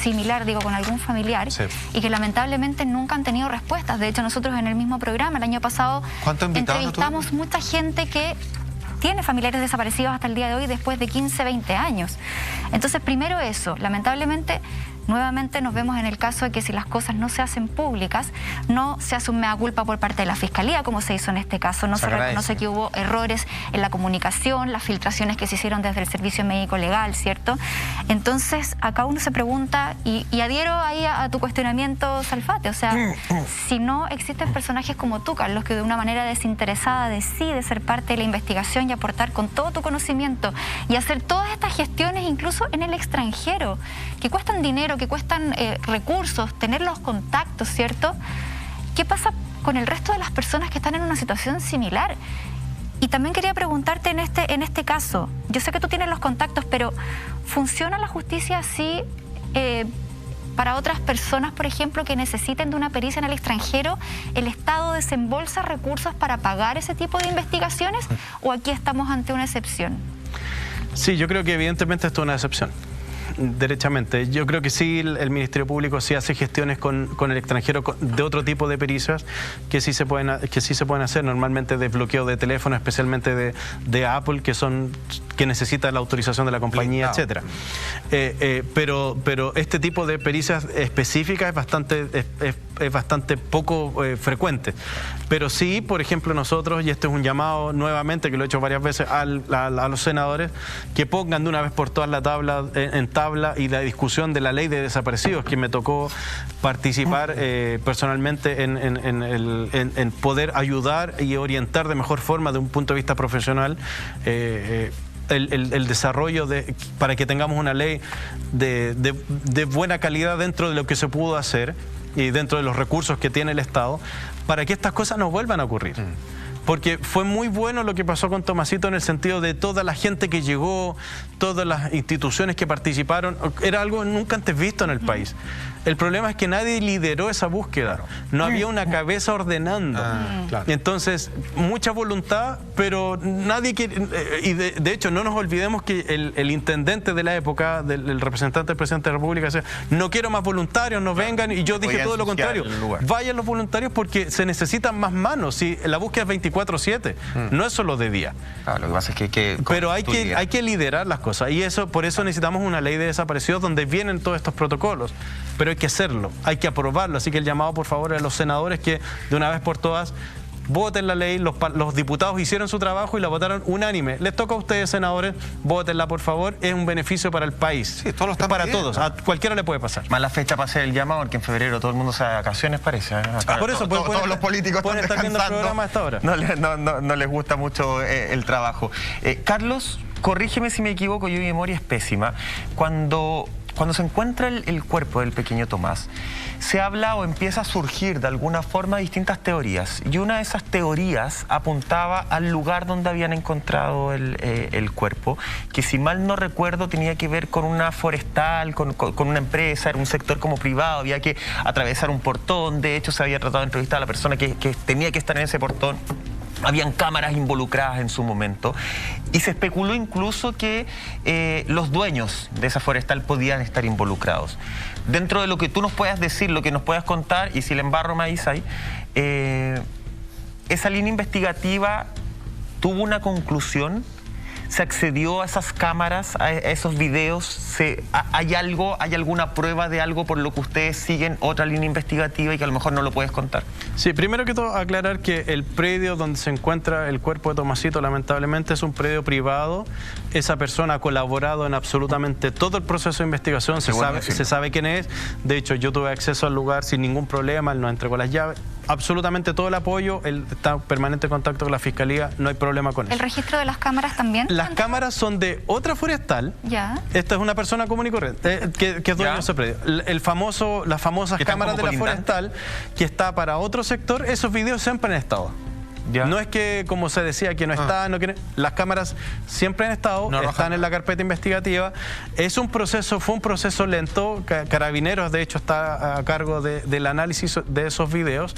similar, con algún familiar, y que lamentablemente nunca han tenido respuestas. De hecho, nosotros en el mismo programa el año pasado entrevistamos mucha gente que tiene familiares desaparecidos hasta el día de hoy después de 15, 20 años. Entonces, primero eso, lamentablemente, nuevamente nos vemos en el caso de que si las cosas no se hacen públicas, no se hace un mea culpa por parte de la Fiscalía, como se hizo en este caso, no se reconoce que hubo errores en la comunicación, las filtraciones que se hicieron desde el Servicio Médico Legal, ¿cierto? Entonces, acá uno se pregunta, y adhiero ahí a tu cuestionamiento, Salfate, o sea, si no existen personajes como tú, Carlos, que de una manera desinteresada decide ser parte de la investigación y aportar con todo tu conocimiento y hacer todas estas gestiones incluso en el extranjero, que cuestan dinero, que cuestan recursos, tener los contactos, ¿cierto? ¿Qué pasa con el resto de las personas que están en una situación similar? Y también quería preguntarte en este caso, yo sé que tú tienes los contactos, pero ¿funciona la justicia así para otras personas, por ejemplo, que necesiten de una pericia en el extranjero? ¿El Estado desembolsa recursos para pagar ese tipo de investigaciones o aquí estamos ante una excepción? Sí, yo creo que evidentemente esto es una excepción. Derechamente. Yo creo que sí, el Ministerio Público sí hace gestiones con el extranjero de otro tipo de pericias que sí se pueden hacer, normalmente de bloqueo de teléfono, especialmente de Apple, que necesita la autorización de la compañía, etcétera. Pero este tipo de pericias específicas es bastante poco frecuente. Pero sí, por ejemplo, nosotros, y este es un llamado nuevamente, que lo he hecho varias veces a los senadores, que pongan de una vez por todas la tabla y la discusión de la ley de desaparecidos, que me tocó participar personalmente en poder ayudar y orientar de mejor forma, de un punto de vista profesional, el desarrollo para que tengamos una ley de buena calidad dentro de lo que se pudo hacer y dentro de los recursos que tiene el Estado, para que estas cosas no vuelvan a ocurrir. Porque fue muy bueno lo que pasó con Tomasito en el sentido de toda la gente que llegó, todas las instituciones que participaron. Era algo nunca antes visto en el país. El problema es que nadie lideró esa búsqueda. No había una cabeza ordenando. Entonces, mucha voluntad, pero nadie quiere... Y de hecho, no nos olvidemos que el intendente de la época, el representante del presidente de la República, decía, no quiero más voluntarios, no vengan. Y yo dije todo lo contrario. Vayan los voluntarios porque se necesitan más manos. Si la búsqueda es 24/7, no es solo de día. Lo que pasa es que pero hay que liderar las cosas. Y por eso necesitamos una ley de desaparecidos donde vienen todos estos protocolos. Pero hay que hacerlo, hay que aprobarlo. Así que el llamado, por favor, a los senadores que de una vez por todas voten la ley. Los diputados hicieron su trabajo y la votaron unánime. Les toca a ustedes, senadores, votenla, por favor. Es un beneficio para el país. Sí, todos lo están para pidiendo. todos, a cualquiera le puede pasar. Mala fecha para hacer el llamado, porque en febrero todo el mundo se va de vacaciones, parece. Por eso todos los políticos pueden estar viendo el programa a esta hora. No les gusta mucho el trabajo. Carlos, corrígeme si me equivoco, yo mi memoria es pésima. Cuando Cuando se encuentra el cuerpo del pequeño Tomás, se habla o empieza a surgir de alguna forma distintas teorías. Y una de esas teorías apuntaba al lugar donde habían encontrado el cuerpo, que si mal no recuerdo tenía que ver con una forestal, con una empresa, era un sector como privado, había que atravesar un portón. De hecho, se había tratado de entrevistar a la persona que tenía que estar en ese portón. Habían cámaras involucradas en su momento y se especuló incluso que los dueños de esa forestal podían estar involucrados. Dentro de lo que tú nos puedas decir, lo que nos puedas contar, y si le embarro me avisa ahí, esa línea investigativa tuvo una conclusión. ¿Se accedió a esas cámaras, a esos videos? ¿Hay alguna prueba de algo por lo que ustedes siguen otra línea investigativa y que a lo mejor no lo puedes contar? Sí, primero que todo aclarar que el predio donde se encuentra el cuerpo de Tomasito lamentablemente es un predio privado. Esa persona ha colaborado en absolutamente todo el proceso de investigación, se sabe quién es. De hecho, yo tuve acceso al lugar sin ningún problema, él nos entregó las llaves. Absolutamente todo el apoyo, él está en permanente contacto con la Fiscalía, no hay problema con eso. ¿El registro de las cámaras también? Las cámaras son de otra forestal. Ya. Esta es una persona común y corriente, que es dueño de ese predio. Las famosas cámaras de la forestal, que está para otro sector, esos videos siempre han estado. Ya. No es que, como se decía, que no está, no quiere, las cámaras siempre han estado, están en la carpeta investigativa. Es un proceso, fue un proceso lento. Carabineros, de hecho, está a cargo del análisis de esos videos.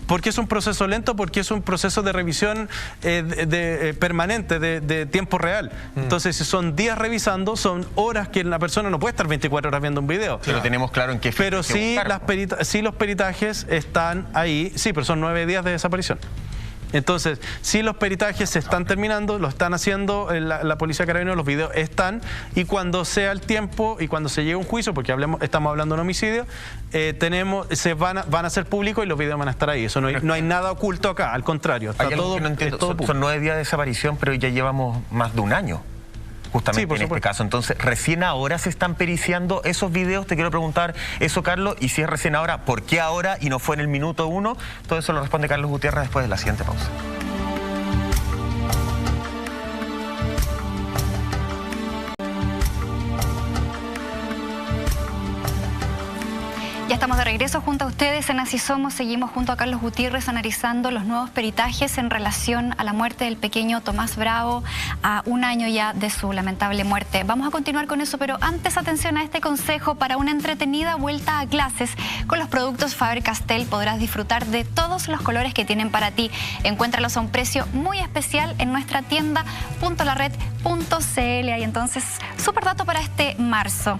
¿Por qué es un proceso lento? Porque es un proceso de revisión permanente, de tiempo real. Entonces, si son días revisando, son horas que la persona no puede estar 24 horas viendo un video. Pero tenemos claro en qué... Pero sí, los peritajes están ahí, sí, pero son 9 días de desaparición. Entonces, si los peritajes se están terminando, lo están haciendo la Policía Carabineros, los videos están, y cuando sea el tiempo y cuando se llegue a un juicio, porque estamos hablando de un homicidio, van a ser públicos y los videos van a estar ahí. Eso no hay nada oculto acá, al contrario. Está todo, que no entiendo. Son 9 días de desaparición, pero ya llevamos más de un año. Justamente en este caso. Entonces, recién ahora se están periciando esos videos. Te quiero preguntar eso, Carlos, y si es recién ahora, ¿por qué ahora y no fue en el minuto 1? Todo eso lo responde Carlos Gutiérrez después de la siguiente pausa. Ya estamos de regreso junto a ustedes en Así Somos. Seguimos junto a Carlos Gutiérrez analizando los nuevos peritajes en relación a la muerte del pequeño Tomás Bravo, a un año ya de su lamentable muerte. Vamos a continuar con eso, pero antes atención a este consejo para una entretenida vuelta a clases. Con los productos Faber-Castell podrás disfrutar de todos los colores que tienen para ti. Encuéntralos a un precio muy especial en nuestra tienda .lared.cl. Y entonces, súper dato para este marzo.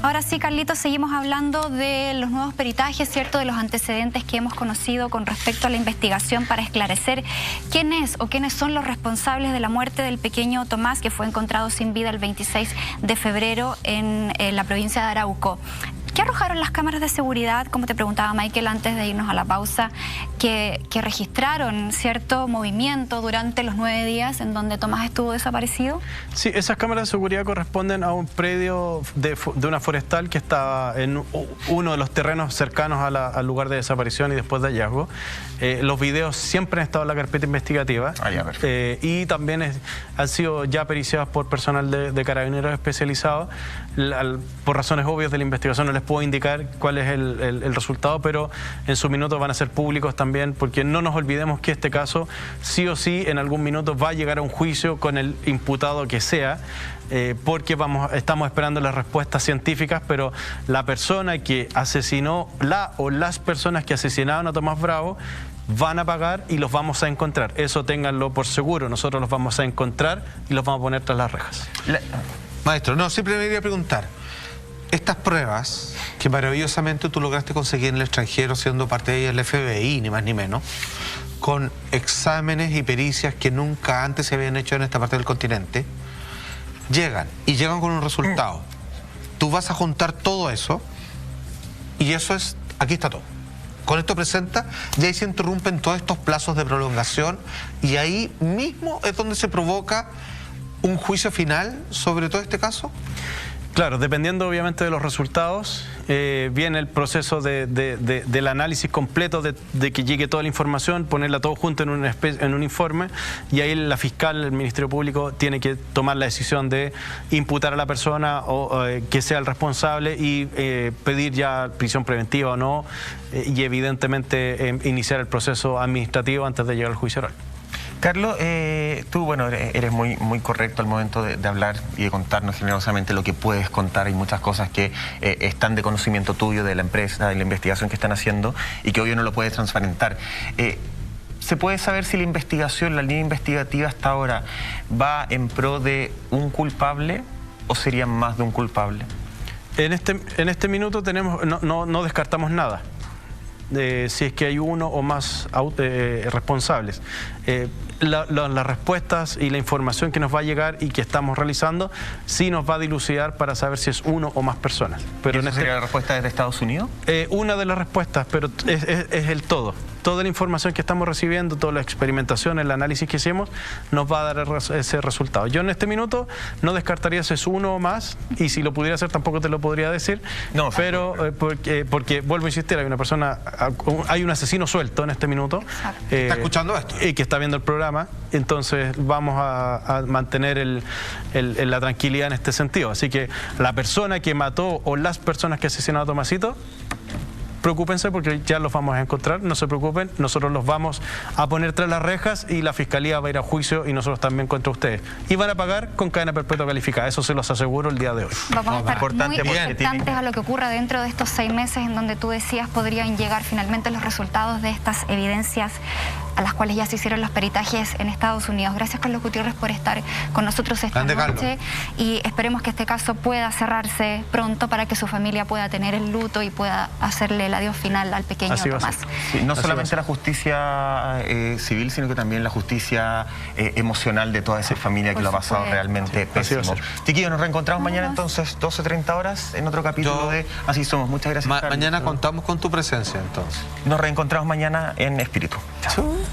Ahora sí, Carlitos, seguimos hablando de los nuevos peritajes, ¿cierto?, de los antecedentes que hemos conocido con respecto a la investigación para esclarecer quién es o quiénes son los responsables de la muerte del pequeño Tomás, que fue encontrado sin vida el 26 de febrero en la provincia de Arauco. ¿Qué arrojaron las cámaras de seguridad, como te preguntaba Michael antes de irnos a la pausa, que registraron cierto movimiento durante los 9 días en donde Tomás estuvo desaparecido? Sí, esas cámaras de seguridad corresponden a un predio de una forestal que estaba en uno de los terrenos cercanos al lugar de desaparición y después de hallazgo. Los videos siempre han estado en la carpeta investigativa y también han sido ya periciados por personal de carabineros especializados. Por razones obvias de la investigación no les puedo indicar cuál es el resultado, pero en su minuto van a ser públicos también, porque no nos olvidemos que este caso sí o sí en algún minuto va a llegar a un juicio con el imputado que sea, porque estamos esperando las respuestas científicas, pero la persona que asesinó, las personas que asesinaron a Tomás Bravo van a pagar y los vamos a encontrar. Eso ténganlo por seguro, nosotros los vamos a encontrar y los vamos a poner tras las rejas. Maestro, no, siempre me quería preguntar, estas pruebas que maravillosamente tú lograste conseguir en el extranjero siendo parte de ellas el FBI, ni más ni menos, con exámenes y pericias que nunca antes se habían hecho en esta parte del continente, llegan con un resultado. Tú vas a juntar todo eso y eso es, aquí está todo. Con esto presenta, y ahí se interrumpen todos estos plazos de prolongación y ahí mismo es donde se provoca un juicio final sobre todo este caso. Claro, dependiendo obviamente de los resultados, viene el proceso del análisis completo de que llegue toda la información, ponerla todo junto en un informe, y ahí la fiscal, el Ministerio Público, tiene que tomar la decisión de imputar a la persona o que sea el responsable y pedir ya prisión preventiva o no, y evidentemente iniciar el proceso administrativo antes de llegar al juicio oral. Carlos, tú, bueno, eres muy correcto al momento de hablar y de contarnos generosamente lo que puedes contar. Hay muchas cosas que están de conocimiento tuyo, de la empresa, de la investigación que están haciendo y que obvio no lo puedes transparentar. ¿Se puede saber si la investigación, la línea investigativa hasta ahora va en pro de un culpable o sería más de un culpable? En este minuto no descartamos nada. Si es que hay uno o más responsables. Las respuestas y la información que nos va a llegar y que estamos realizando sí nos va a dilucidar para saber si es uno o más personas. Pero ¿Eso sería la respuesta desde Estados Unidos? Una de las respuestas, pero es el todo. Toda la información que estamos recibiendo, toda la experimentación, el análisis que hicimos, nos va a dar ese resultado. Yo en este minuto no descartaría si es uno o más, y si lo pudiera hacer tampoco te lo podría decir, no, pero porque vuelvo a insistir, hay un asesino suelto en este minuto. ¿Está escuchando esto? Y que está viendo el programa, entonces vamos a mantener la tranquilidad en este sentido. Así que la persona que mató o las personas que asesinaron a Tomasito, preocúpense porque ya los vamos a encontrar, no se preocupen, nosotros los vamos a poner tras las rejas y la Fiscalía va a ir a juicio y nosotros también contra ustedes. Y van a pagar con cadena perpetua calificada, eso se los aseguro el día de hoy. Vamos a estar muy expectantes a lo que ocurra dentro de estos 6 meses en donde tú decías podrían llegar finalmente los resultados de estas evidencias a las cuales ya se hicieron los peritajes en Estados Unidos. Gracias, Carlos Gutiérrez, por estar con nosotros esta noche y esperemos que este caso pueda cerrarse pronto para que su familia pueda tener el luto y pueda hacerle el adiós final al pequeño Tomás. Sí, no solamente la justicia civil, sino que también la justicia emocional de toda esa familia que lo ha pasado realmente pésimo. Chiquillos, nos reencontramos mañana entonces, 12:30 horas, en otro capítulo de Así Somos. Muchas gracias, Carlos. Mañana contamos con tu presencia entonces. Nos reencontramos mañana en espíritu. Chao.